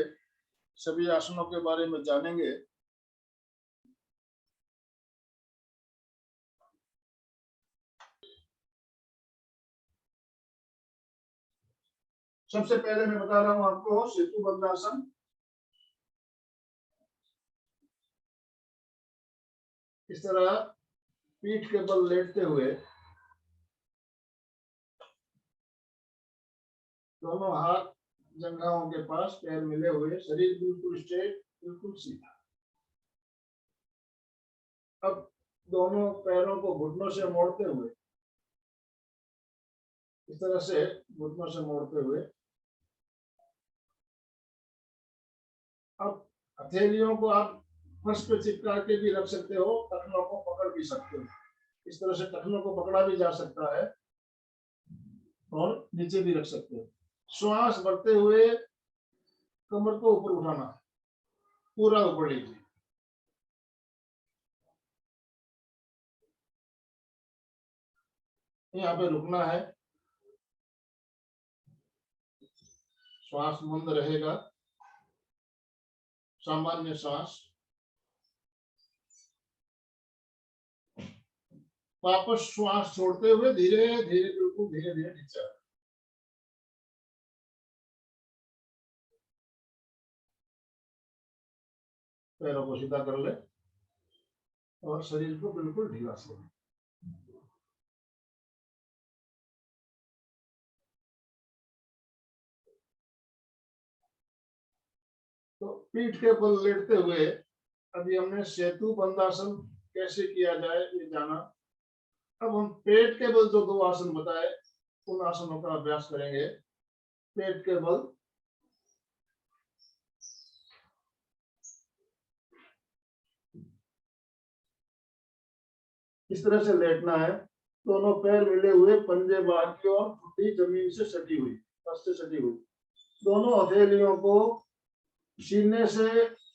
सभी आसनों के बारे में जानेंगे। सबसे पहले मैं बता रहा हूं आपको सेतु बंधासन। इस तरह पीठ के बल लेटते हुए दोनों हाथ जंघाओं के पास, पैर मिले हुए, शरीर बिल्कुल स्ट्रेट, बिल्कुल सीधा। अब दोनों पैरों को घुटनों से मोड़ते हुए, इस तरह से घुटनों से मोड़ते हुए, अब हथेलियों को आप फर्श पे चिपका के भी रख सकते हो, टखनों को पकड़ भी सकते हो। इस तरह से टखनों को पकड़ा भी जा सकता है और नीचे भी रख सकते हो। श्वास भरते हुए कमर को ऊपर उठाना है, पूरा ऊपर लीजिए। यहाँ पे रुकना है, श्वास मंद रहेगा, सामान्य श्वास। वापस श्वास छोड़ते हुए धीरे धीरे, बिल्कुल धीरे धीरे नीचे आओ। पैरों को सीधा कर ले और शरीर को बिल्कुल ढीला छोड़। तो पीठ के बल लेटते हुए अभी हमने सेतु बंधासन कैसे किया जाए ये जाना। अब हम पेट के बल जो दो आसन बताए उन आसनों का अभ्यास करेंगे। पेट के बल इस तरह से लेटना है, दोनों पैर मिले हुए, पंजे बाहर की ओर, ठुड्डी जमीन से सटी हुई, फर्श से सटी हुई। दोनों हथेलियों को सीने से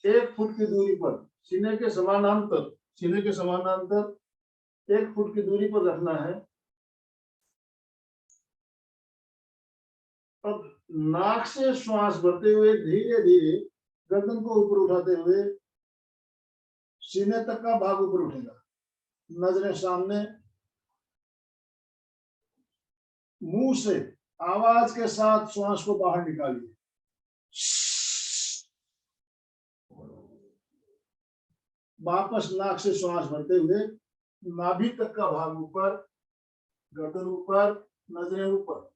1 फुट की दूरी पर, सीने के समानांतर, सीने के समानांतर 1 फुट की दूरी पर रखना है। अब नाक से श्वास भरते हुए धीरे धीरे गर्दन को ऊपर उठाते हुए सीने तक का भाग ऊपर उठेगा, नजरें सामने, मुंह से आवाज के साथ श्वास को बाहर निकालिए। वापस नाक से श्वास भरते हुए नाभि तक का भाग ऊपर, गर्दन ऊपर, नजरें ऊपर,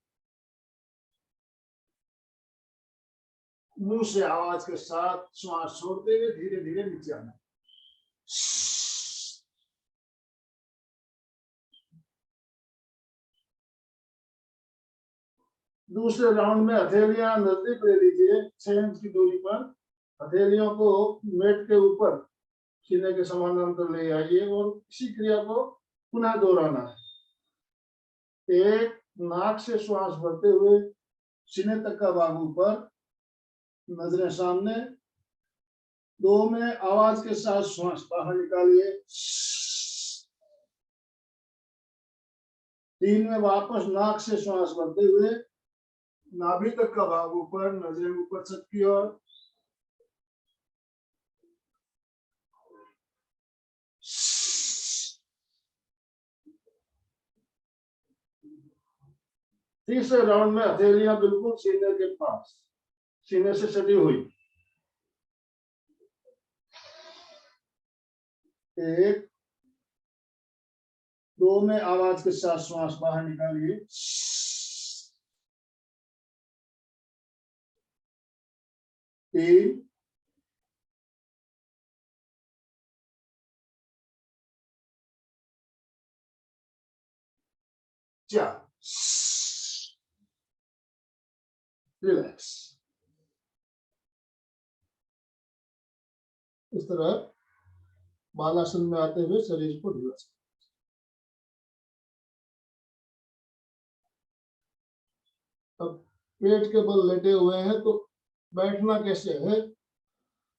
मुंह से आवाज के साथ श्वास छोड़ते हुए धीरे धीरे नीचे आना। दूसरे राउंड में हथेलियां नजदीक ले लीजिए, 6 इंच की दूरी पर। हथेलियों को मेट के ऊपर सीने के समानांतर ले आइए और इसी क्रिया को पुनः दोहराना है। 1, नाक से श्वास भरते हुए सीने तक का भाग ऊपर, नजरें सामने। 2 में आवाज के साथ श्वास बाहर निकालिए। 3 में वापस नाक से श्वास भरते हुए नाभि तक का भाग ऊपर, नजरें ऊपर छत की ओर। तीसरे राउंड में हथेलियां बिल्कुल सीने के पास, सीने से सटी हुई। 1, 2 में आवाज के साथ श्वास बाहर निकालिए। 3, 4, रिलैक्स। इस तरह बालासन में आते हुए शरीर को ढीला। अब पेट के बल लेटे हुए हैं तो बैठना कैसे है?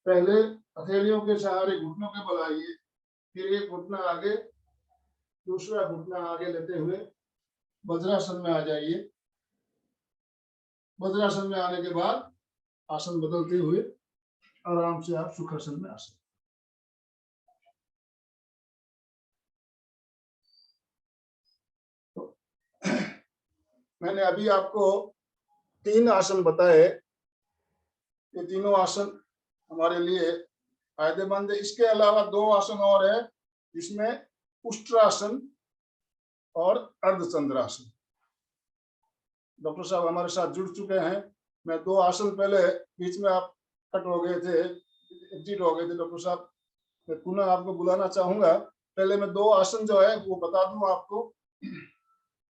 पहले हथेलियों के सहारे घुटनों के बल आइए, फिर एक घुटना आगे, दूसरा घुटना आगे लेते हुए वज्रासन में आ जाइए। वज्रासन में आने के बाद आसन बदलते हुए आराम से आप सुखासन में आ सकते। तो मैंने अभी आपको 3 आसन बताए। ये तीनों आसन हमारे लिए फायदेमंद है। इसके अलावा 2 आसन और है, जिसमें उष्ट्रासन और अर्धचंद्रासन। डॉक्टर साहब हमारे साथ जुड़ चुके हैं। मैं 2 आसन पहले बीच में आप कट हो गए थे, एग्जिट हो गए थे डॉक्टर साहब, मैं पुनः आपको बुलाना चाहूंगा। पहले मैं 2 आसन जो है वो बता दूं आपको।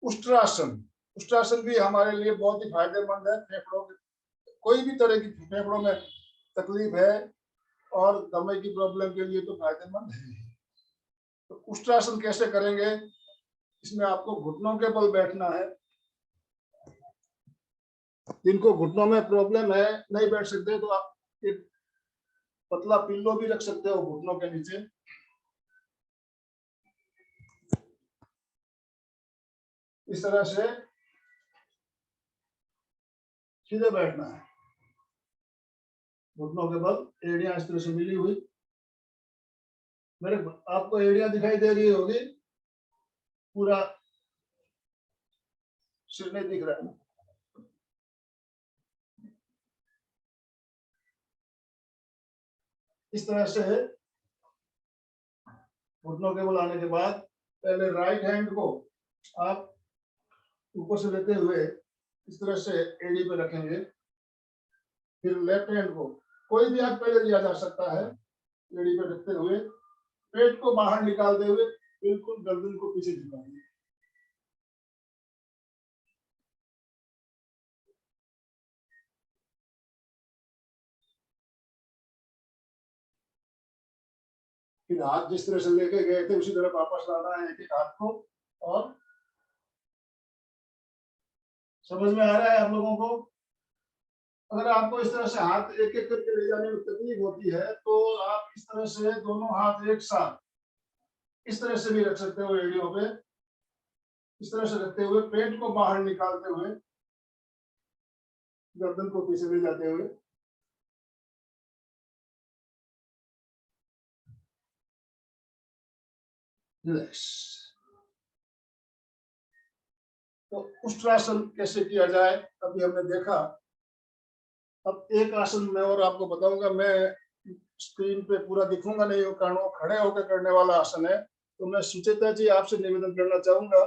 उष्ट्रासन, उष्ट्रासन भी हमारे लिए बहुत ही फायदेमंद है। फेफड़ों कोई भी तरह की फेफड़ों में तकलीफ है और दमे की प्रॉब्लम के लिए तो फायदेमंद है। तो उष्ट्रासन कैसे करेंगे? इसमें आपको घुटनों के बल बैठना है। जिनको घुटनों में प्रॉब्लम है, नहीं बैठ सकते, तो आप एक पतला पिल्लो भी रख सकते हो घुटनों के नीचे। इस तरह से सीधे बैठना है, घुटनों के बल, एड़ियां इस तरह से मिली हुई। मेरे आपको एड़ियां दिखाई दे रही होगी, पूरा सिर नहीं दिख रहा है। इस तरह से घुटनों के बल आने के बाद पहले राइट हैंड को आप ऊपर से लेते हुए इस तरह से एड़ी पे रखेंगे। फिर लेफ्ट हैंड को, कोई भी हाथ पहले लिया जा सकता है, एड़ी पे रखते हुए पेट को बाहर निकालते हुए बिल्कुल गर्दन को पीछे झुकाएंगे। फिर हाथ जिस तरह से लेके गए थे उसी तरह वापस लाना है, एक एक हाथ को। और समझ में आ रहा है आप लोगों को? अगर आपको इस तरह से हाथ एक एक करके ले जाने में तकलीफ होती है तो आप इस तरह से दोनों हाथ एक साथ इस तरह से भी रख सकते हो एड़ियों पे। इस तरह से रखते हुए पेट को बाहर निकालते हुए गर्दन को पीछे ले जाते हुए रिलैक्स। तो उष्ट्रासन कैसे किया जाए अभी हमने देखा। अब एक आसन मैं और आपको बताऊंगा, मैं स्क्रीन पे पूरा दिखूंगा नहीं, वो कारण खड़े होकर करने वाला आसन है। तो मैं सुचेता जी आपसे निवेदन करना चाहूंगा,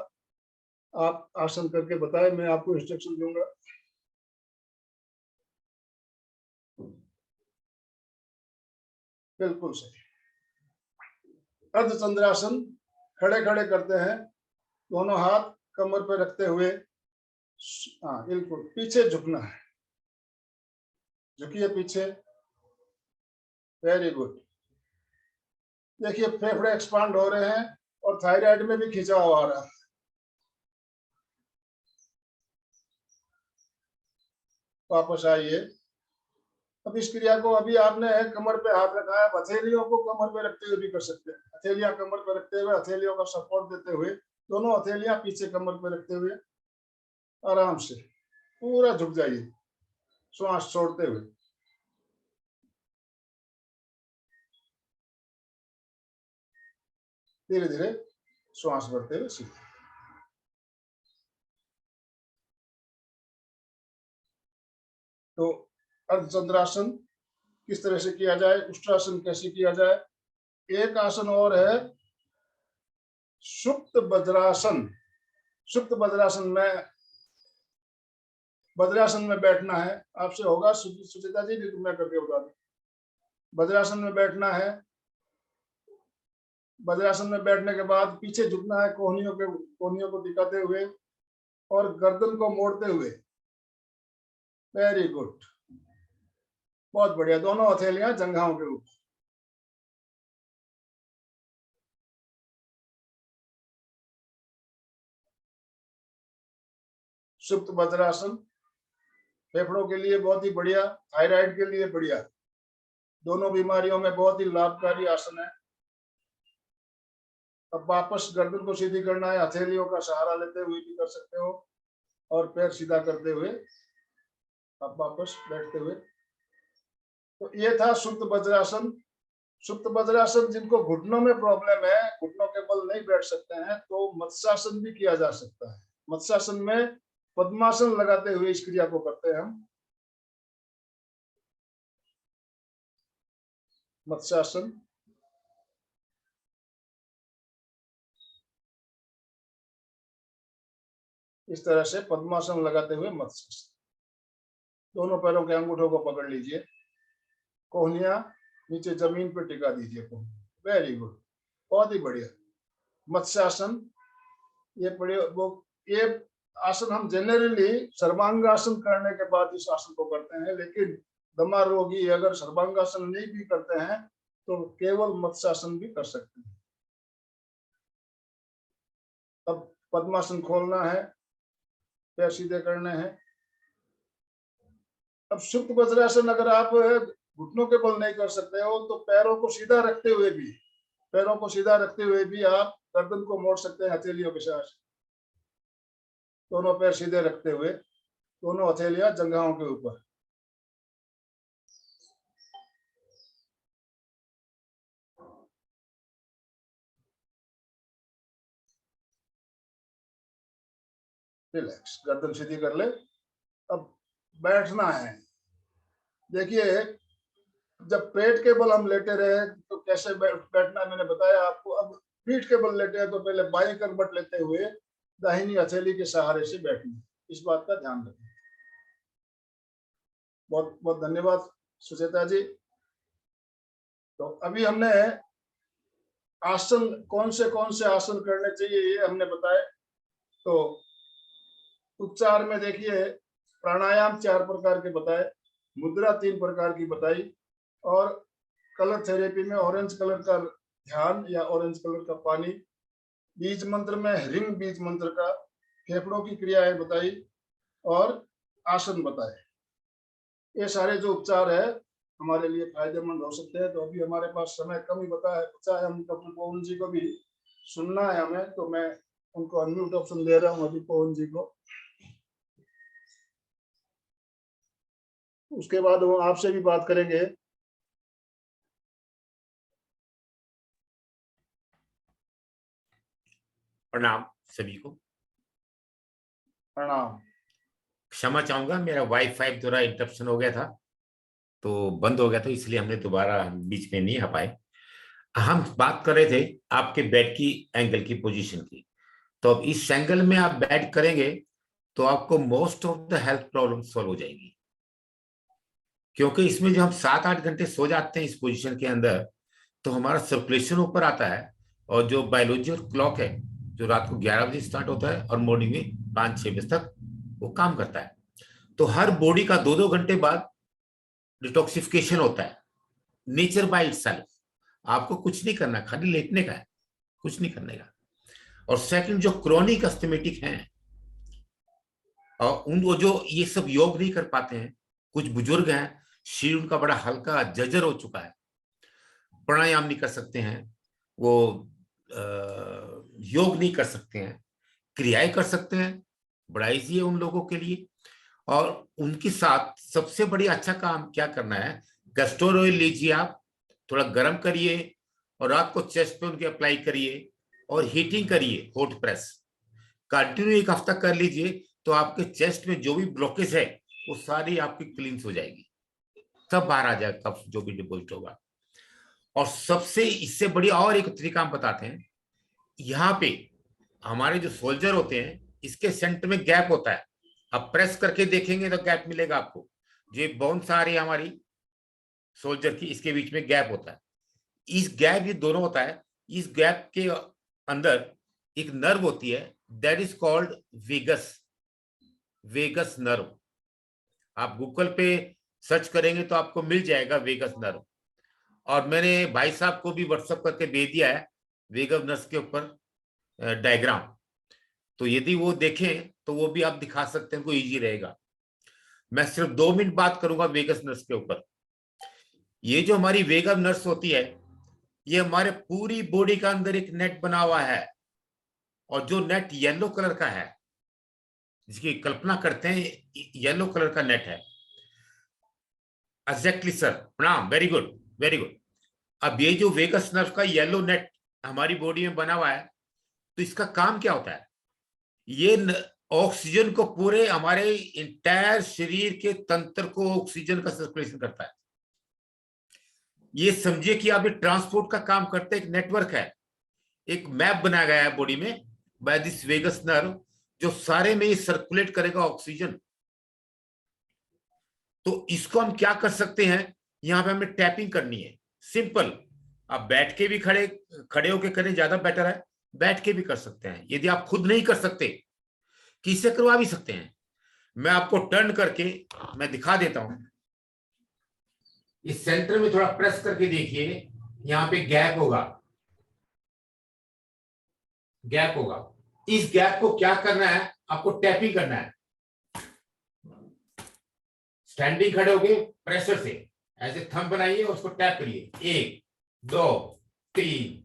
आप आसन करके बताएं, मैं आपको इंस्ट्रक्शन दूंगा। बिल्कुल सही। अर्धचंद्रासन खड़े खड़े करते हैं, दोनों हाथ कमर पे रखते हुए। हाँ बिल्कुल, पीछे झुकना है, झुकिए पीछे। Very good. देखिए फेफड़े एक्सपांड हो रहे हैं और थायराइड में भी खिंचाव आ रहा है। वापस आइए। अब इस क्रिया को अभी आपने कमर पे हाथ रखा है, हथेलियों को कमर पे रखते हुए भी कर सकते हैं। हथेलियां कमर पे रखते हुए, हथेलियों का सपोर्ट देते हुए, दोनों हथेलियां पीछे कमर पे रखते हुए आराम से पूरा झुक जाइए, श्वास छोड़ते हुए। धीरे धीरे श्वास भरते हुए सीधे। तो अर्धचंद्रासन किस तरह से किया जाए, उष्ट्रासन कैसे किया जाए। एक आसन और है सुप्त वज्रासन। सुप्त वज्रासन में, वज्रासन में बैठना है। आपसे होगा सुचिता जी, नहीं तो मैं करके बता दूं। वज्रासन में बैठना है। वज्रासन में बैठने के बाद पीछे झुकना है, कोहनियों को दिखाते हुए और गर्दन को मोड़ते हुए। वेरी गुड, बहुत बढ़िया। दोनों हथेलियां जंघाओं के ऊपर। सुप्त वज्रासन फेफड़ों के लिए बहुत ही बढ़िया, थायराइड के लिए बढ़िया, दोनों बीमारियों में बहुत ही लाभकारी आसन है। अब वापस गर्दन को सीधी करना है, हथेलियों का सहारा लेते हुए भी कर सकते हो और पैर सीधा करते हुए अब वापस बैठते हुए। तो ये था सुप्त वज्रासन। सुप्त वज्रासन जिनको घुटनों में प्रॉब्लम है, घुटनों के बल नहीं बैठ सकते हैं, तो मत्स्यासन भी किया जा सकता है। मत्स्यासन में पद्मासन लगाते हुए इस क्रिया को करते हैं हम। मत्स्यासन, इस तरह से पद्मासन लगाते हुए मत्स्यासन। दोनों पैरों के अंगूठों को पकड़ लीजिए, कोहनियां नीचे जमीन पर टिका दीजिए। वेरी गुड, बहुत ही बढ़िया। मत्स्यासन, ये बढ़िया। वो ये आसन हम जनरली सर्वांगासन करने के बाद इस आसन को करते हैं, लेकिन दमा रोगी अगर सर्वांगासन नहीं भी करते हैं तो केवल मत्स्यासन भी कर सकते हैं। अब पद्मासन खोलना है, पैर सीधे करने हैं। अब सुप्त वज्रासन अगर आप घुटनों के बल नहीं कर सकते हो तो पैरों को सीधा रखते हुए भी, पैरों को सीधा रखते हुए भी आप गर्दन को मोड़ सकते हैं हथेलियों के साथ। दोनों पैर सीधे रखते हुए, दोनों हथेलियां जंघाओं के ऊपर। रिलैक्स, गर्दन सीधी कर ले। अब बैठना है। देखिए जब पेट के बल हम लेटे रहे तो कैसे बैठना मैंने बताया आपको। अब पीठ के बल लेटे हैं तो पहले बाई करवट लेते हुए दाहिनी हथेली के सहारे से बैठना, इस बात का ध्यान रखें। बहुत बहुत धन्यवाद सुचेता जी। तो अभी हमने आसन कौन से आसन करने चाहिए ये हमने बताए। तो उपचार में देखिए प्राणायाम 4 प्रकार के बताए, मुद्रा 3 प्रकार की बताई, और कलर थेरेपी में ऑरेंज कलर का ध्यान या ऑरेंज कलर का पानी, बीज मंत्र में रिंग बीज मंत्र का, फेफड़ों की क्रियाएं बताई और आसन बताए। ये सारे जो उपचार है हमारे लिए फायदेमंद हो सकते हैं। तो अभी हमारे पास समय कम ही बता है, हम डॉक्टर पवन जी को भी सुनना है हमें, तो मैं उनको अनम्यूट ऑप्शन दे रहा हूँ अभी पवन जी को। उसके बाद वो आपसे भी बात करेंगे। प्रणाम सभी को। प्रणाम। क्षमा चाहूंगा, मेरा वाईफाई थोड़ा इंटरप्शन हो गया था, तो बंद हो गया था, इसलिए हमने दोबारा बीच में नहीं आ पाए। हम बात कर रहे थे आपके बेड की एंगल की पोजीशन की। तो अब इस एंगल में आप बेड करेंगे तो आपको most of the health problem solve हो जाएगी, क्योंकि इसमें जो हम 7-8 घंटे सो जाते हैं इस पोजीशन के अंदर, तो हमारा सर्कुलेशन ऊपर आता है, और जो बायोलॉजिकल क्लॉक है जो रात को 11 बजे स्टार्ट होता है और मॉर्निंग में 5-6 बजे तक वो काम करता है। तो हर बॉडी का 2-2 घंटे बाद डिटॉक्सिफिकेशन होता है, नेचर बाय इटसेल्फ। आपको कुछ नहीं करना, खाली लेटने का है, कुछ नहीं करने का। और सेकंड, जो क्रोनिक अस्थमेटिक हैं और उन वो जो ये सब योग नहीं कर पाते हैं, कुछ बुजुर्ग हैं शरीर उनका बड़ा हल्का जर्जर हो चुका है, प्राणायाम नहीं कर सकते हैं, वो योग नहीं कर सकते हैं, क्रियाएं कर सकते हैं, बड़ा इजी है उन लोगों के लिए। और उनके साथ सबसे बड़ी अच्छा काम क्या करना है, कैस्टर ऑयल लीजिए आप, थोड़ा गर्म करिए और रात को चेस्ट पे उनके अप्लाई करिए और हीटिंग करिए, हॉट प्रेस कंटिन्यू 1 हफ्ता कर लीजिए, तो आपके चेस्ट में जो भी ब्लॉकेज है वो सारी आपकी क्लींस हो जाएगी, सब बाहर आ जाएगा, कफ जो भी डिपॉजिट होगा। और सबसे इससे बढ़िया और एक तरीका हम बताते हैं, यहाँ पे हमारे जो सोल्जर होते हैं इसके सेंटर में गैप होता है, आप प्रेस करके देखेंगे तो गैप मिलेगा आपको, जो बोन्स आ रही है हमारी सोल्जर की, इसके बीच में गैप होता है। इस गैप ये दोनों होता है, इस गैप के अंदर एक नर्व होती है, that is called vagus nerve. आप गूगल पे सर्च करेंगे तो आपको मिल जाएगा वेगस नर्व, और मैंने भाई साहब को भी व्हाट्सएप करके भेज दिया है वेगस नर्व के ऊपर डायग्राम, तो यदि वो देखें तो वो भी आप दिखा सकते हैं, उनको इजी रहेगा। मैं सिर्फ 2 मिनट बात करूंगा वेगस नर्व के ऊपर। ये जो हमारी वेगस नर्व होती है, ये हमारे पूरी बॉडी का अंदर एक नेट बना हुआ है, और जो नेट येलो कलर का है, जिसकी कल्पना करते हैं येलो कलर का नेट है। एग्जैक्टली सर, प्रणाम, वेरी गुड वेरी गुड। अब ये जो वेगस नर्व का येलो नेट हमारी बॉडी में बना हुआ है, तो इसका काम क्या होता है, ये ऑक्सीजन को पूरे हमारे इंटायर शरीर के तंत्र को ऑक्सीजन का सर्कुलेशन करता है। ये समझिए कि आप ये ट्रांसपोर्ट का काम करते, एक नेटवर्क है, एक मैप बनाया गया है बॉडी में बाय दिस वेगस नर्व, जो सारे में ये सर्कुलेट करेगा ऑक्सीजन। तो इसको हम क्या कर सकते हैं, यहां पे हमें टैपिंग करनी है, सिंपल। आप बैठ के भी खड़े होके करें, ज्यादा बेटर है, बैठ के भी कर सकते हैं। यदि आप खुद नहीं कर सकते, किससे करवा भी सकते हैं। मैं आपको टर्न करके मैं दिखा देता हूं। इस सेंटर में थोड़ा प्रेस करके देखिए, यहां पे गैप होगा, गैप होगा। इस गैप को क्या करना है, आपको टैपिंग करना है। स्टैंडिंग खड़े होके प्रेशर से ऐसे थंब बनाइए, उसको टैप करिए, 1 2 3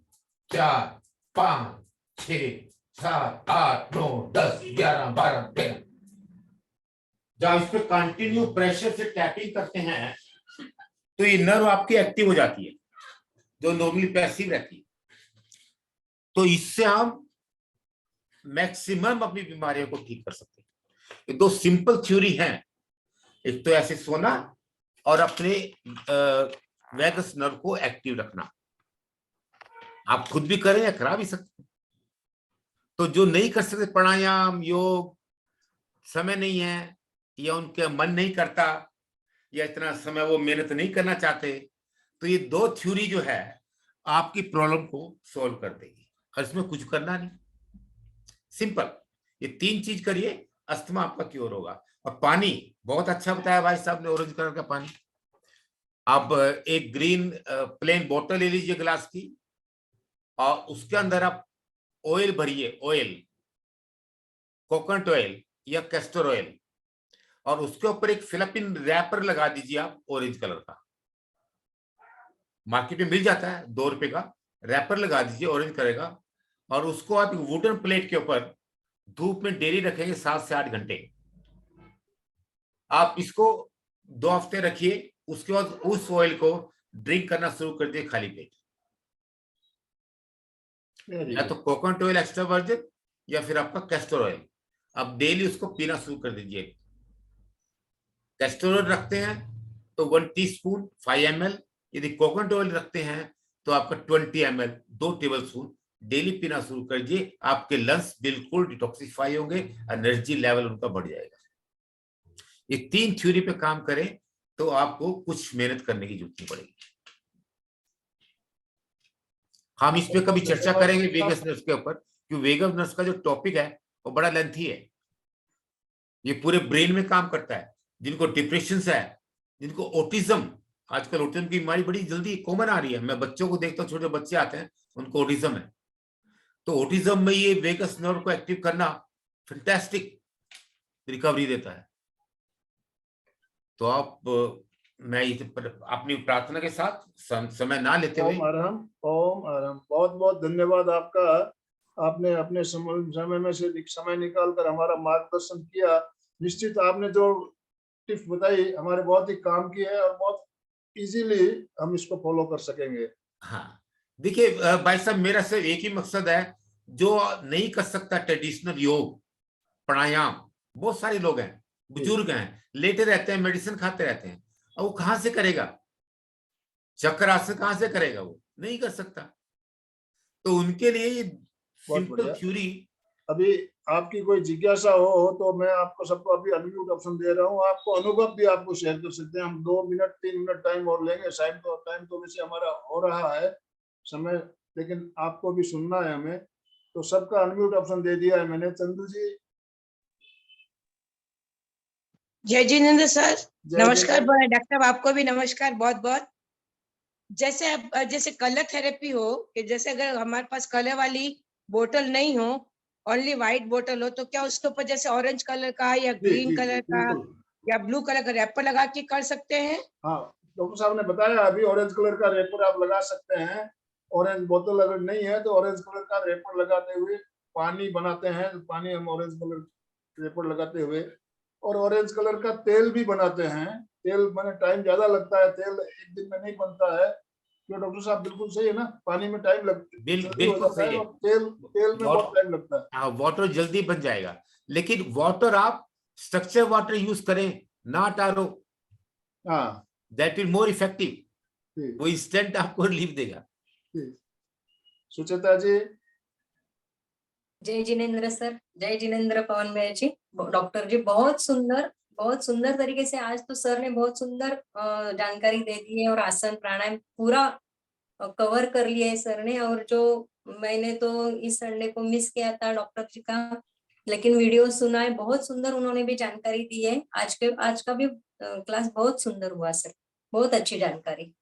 4 5 6 7 8 9 10 11 12 13। जब इस पे कंटिन्यू प्रेशर से टैपिंग करते हैं तो ये नर्व आपकी एक्टिव हो जाती है, जो नॉर्मली पैसिव रहती है। तो इससे हम मैक्सिमम अपनी बीमारियों को ठीक कर सकते हैं। ये 2 सिंपल थ्योरी हैं, एक तो ऐसे सोना और अपने वैगस नर्व को एक्टिव रखना। आप खुद भी करें या करा भी सकते हैं। तो जो नहीं कर सकते प्राणायाम योग, समय नहीं है या उनके मन नहीं करता या इतना समय वो मेहनत नहीं करना चाहते, तो ये 2 थ्योरी जो है आपकी प्रॉब्लम को सॉल्व कर देगी, और इसमें कुछ करना नहीं, सिंपल। ये 3 चीज करिए, अस्थमा आपका क्योर होगा। और पानी बहुत अच्छा बताया भाई साहब ने, ऑरेंज कलर का पानी। आप एक ग्रीन प्लेन बोतल ले लीजिए ग्लास की, और उसके अंदर आप ऑयल भरिए, ऑयल, कोकोनट ऑयल या कैस्टर ऑयल, और उसके ऊपर एक फिलिपिन रैपर लगा दीजिए आप, ऑरेंज कलर का, मार्केट में मिल जाता है, 2 रुपए का रैपर लगा दीजिए, ऑरेंज करेगा। और उसको आप वुडन प्लेट के ऊपर धूप में डेली रखेंगे 7 से 8 घंटे। आप इसको 2 हफ्ते रखिए, उसके बाद उस ऑयल को ड्रिंक करना शुरू कर दिए खाली पेट, या तो कोकोनट ऑयल एक्स्ट्रा वर्जिन या फिर आपका कैस्टर ऑयल, अब डेली उसको पीना शुरू कर दीजिए। कैस्टर ऑयल रखते हैं तो 1 टीस्पून 5 ml, यदि कोकोनट ऑयल रखते हैं तो आपका 20 ml 2 टेबल स्पून डेली पीना शुरू कर दीजिए। आपके लंग्स बिल्कुल डिटॉक्सिफाई होंगे, एनर्जी लेवल उनका बढ़ जाएगा। ये 3 थ्योरी पे काम करें तो आपको कुछ मेहनत करने की जरूरत नहीं पड़ेगी। हम इस पे कभी चर्चा करेंगे वेगस नर्व्स के ऊपर, क्योंकि वेगस नर्व्स का जो टॉपिक है वो बड़ा लेंथी है। ये पूरे ब्रेन में काम करता है। जिनको डिप्रेशन है, जिनको ऑटिज्म, आजकल ऑटिज्म की बीमारी बड़ी जल्दी कॉमन आ रही है, मैं बच्चों को देखता हूँ, छोटे बच्चे आते हैं उनको ऑटिज्म है, तो ऑटिज्म में ये वेगस नर्व को एक्टिव करना फैंटास्टिक रिकवरी देता है। तो आप मैं अपनी प्रार्थना के साथ समय ना लेते हुए ओम आराम बहुत बहुत धन्यवाद आपका। आपने अपने समय में से समय निकालकर हमारा मार्गदर्शन किया। निश्चित आपने जो टिप्स बताई हमारे बहुत ही काम की है और बहुत इजीली हम इसको फॉलो कर सकेंगे। हाँ देखिए भाई साहब, मेरा सिर्फ एक ही मकसद है, जो नहीं कर सकता ट्रेडिशनल योग प्राणायाम, बहुत सारे लोग हैं, बुजुर्ग हैं, लेटे रहते हैं, मेडिसिन खाते रहते हैं, अब वो कहां से करेगा? चक्र आसन कहां से करेगा? वो नहीं कर सकता। तो उनके लिए ये सिंपल थ्योरी। अभी आपकी कोई जिज्ञासा हो तो मैं आपको सबको अभी अनम्यूट ऑप्शन दे रहा हूँ। आपको अनुभव भी आपको शेयर कर सकते हैं। हम 2 मिनट 3 मिनट टाइम और लेंगे। टाइम तो वैसे हमारा हो रहा है समय, लेकिन आपको भी सुनना है हमें, तो सबका अनम्यूट ऑप्शन दे दिया है मैंने। चंदू जी। जय जिनेंद्र सर, नमस्कार। डॉक्टर साहब आपको भी नमस्कार बहुत बहुत। जैसे अब जैसे कलर थेरेपी हो, कि जैसे अगर हमारे पास कलर वाली बोतल नहीं हो, ओनली व्हाइट बोतल हो, तो क्या उसके ऊपर जैसे ऑरेंज कलर का या ग्रीन कलर का या ब्लू कलर का रैपर लगा के कर सकते हैं? हाँ, डॉक्टर साहब ने बताया अभी ऑरेंज कलर का रैपर आप लगा सकते हैं। ऑरेंज बोतल अगर नहीं है तो ऑरेंज कलर का रैपर लगाते हुए पानी बनाते हैं, पानी हम ऑरेंज कलर रैपर लगाते हुए, और ऑरेंज कलर का तेल भी बनाते हैं। तेल मैंने टाइम ज्यादा लगता है, तेल एक दिन में नहीं बनता है। तो डॉक्टर साहब बिल्कुल सही है ना, पानी में टाइम लगता है, बिल्कुल सही है, तेल में बहुत टाइम लगता है। हाँ, वाटर जल्दी बन जाएगा, लेकिन वाटर आप स्ट्रक्चर वाटर यूज करें, नॉट आरओ। हाँ, दैट इज मोर इफेक्टिव, वो इंस्टेंट आपको रिलीफ देगा। सुचेता जी। जय जिनेंद्र सर, जय जिनेंद्र पवन भैया जी, डॉक्टर जी, बहुत सुंदर तरीके से आज तो सर ने बहुत सुंदर जानकारी दे दी है, और आसन प्राणायाम पूरा कवर कर लिया है सर ने। और जो मैंने तो इस संडे को मिस किया था डॉक्टर जी का, लेकिन वीडियो सुना है, बहुत सुंदर उन्होंने भी जानकारी दी है। आज का भी क्लास बहुत सुंदर हुआ सर, बहुत अच्छी जानकारी।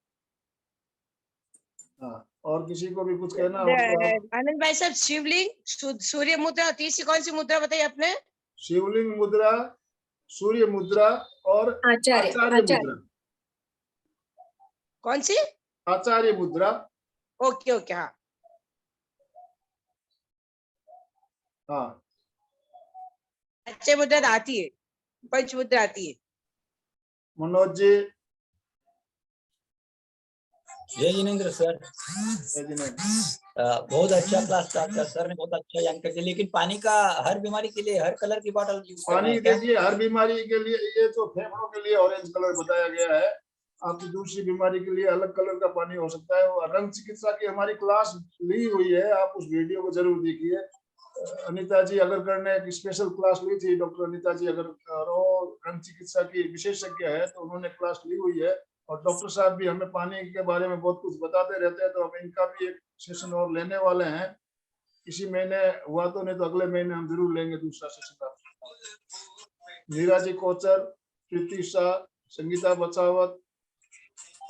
हाँ, और किसी को भी कुछ कहना हो तो आनंद भाई साहब, शिवलिंग, सूर्य मुद्रा, तीसरी कौन सी मुद्रा बताई आपने? शिवलिंग मुद्रा, सूर्य मुद्रा और आचार्य मुद्रा। कौन सी? आचार्य मुद्रा। ओके ओके, हाँ हाँ, अच्छे मुद्रा आती है, पंच मुद्रा आती है। मनोज जी। जय जिनेंद्र सर। बहुत अच्छा क्लास स्टार्ट किया सर ने, बहुत अच्छा जानकारी दी। लेकिन पानी का हर बीमारी के लिए हर कलर की बोतल यूज करना है क्या? देखिए, हर बीमारी के लिए ये तो फेफड़ों के लिए ऑरेंज कलर बताया गया है। आपकी दूसरी बीमारी के लिए अलग कलर का पानी हो सकता है। वो रंग चिकित्सा की हमारी क्लास ली हुई है, आप उस वीडियो को जरूर देखिए। अनिता जी अग्रकर ने एक स्पेशल क्लास ली थी, डॉक्टर अनिता जी अग्रकर, रंग चिकित्सा की विशेषज्ञ है, तो उन्होंने क्लास ली हुई है। और डॉक्टर साहब भी हमें पानी के बारे में बहुत कुछ बताते रहते हैं, तो हम इनका भी एक सेशन और लेने वाले हैं। इसी महीने हुआ तो नहीं तो अगले महीने हम जरूर लेंगे दूसरा सेशन। मीरा जी कोचर, प्रीति शाह, संगीता बचावत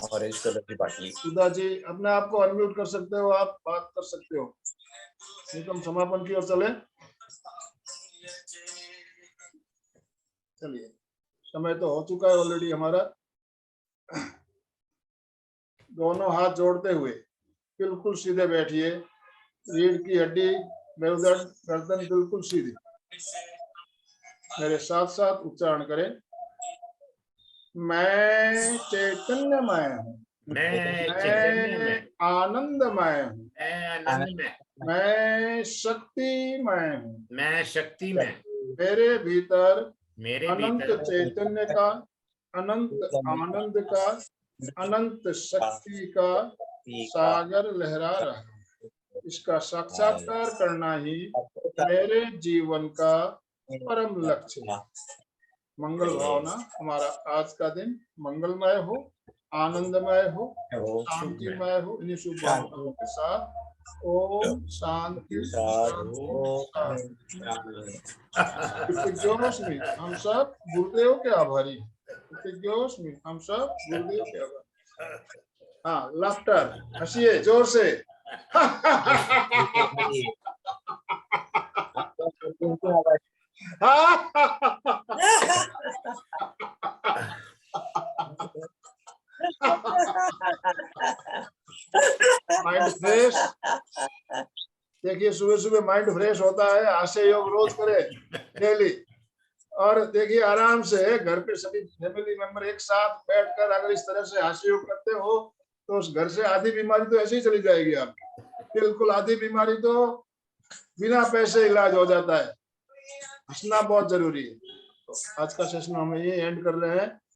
और इस कलर की बाटली। सुधा जी, अपने आप को अनम्यूट कर सकते हो, आप बात कर सकते हो। हम समापन की ओर चले। चलिए, समय तो हो चुका है ऑलरेडी हमारा। दोनों हाथ जोड़ते हुए बिल्कुल सीधे बैठिए। रीढ़ की हड्डी, मेरुदंड, गर्दन बिल्कुल सीधी। मेरे साथ साथ उच्चारण करें। मैं चैतन्यमय हूँ, मैं आनंदमय हूँ, मैं शक्तिमय हूँ। मैं शक्ति में, मेरे भीतर मेरे अनंत भीतर चैतन्य का, अनंत आनंद का, अनंत शक्ति का सागर लहरा रहा है। इसका साक्षात्कार करना ही मेरे जीवन का परम लक्ष्य है। मंगल भावना, हमारा आज का दिन मंगलमय हो, आनंदमय हो, शांतिमय हो। इन्हीं शुभ भावनाओं के साथ ओम शांति कृतज्ञोस्मि, हम सब गुरुदेव के आभारी हैं। कृतज्ञोस्मि, हम सब गुरुदेव के आभारी। हाँ, लाफ्टर, हंसिए जोर से। माइंड फ्रेश, देखिए सुबह सुबह माइंड फ्रेश होता है। हास्य योग रोज करे डेली। और देखिए आराम से घर पे सभी फैमिली मेंबर एक साथ बैठकर अगर इस तरह से हास्य योग करते हो तो उस घर से आधी बीमारी तो ऐसे ही चली जाएगी आपकी। बिल्कुल आधी बीमारी तो बिना पैसे इलाज हो जाता है। हंसना बहुत जरूरी है। तो आज का सेशन हम ये एंड कर रहे हैं।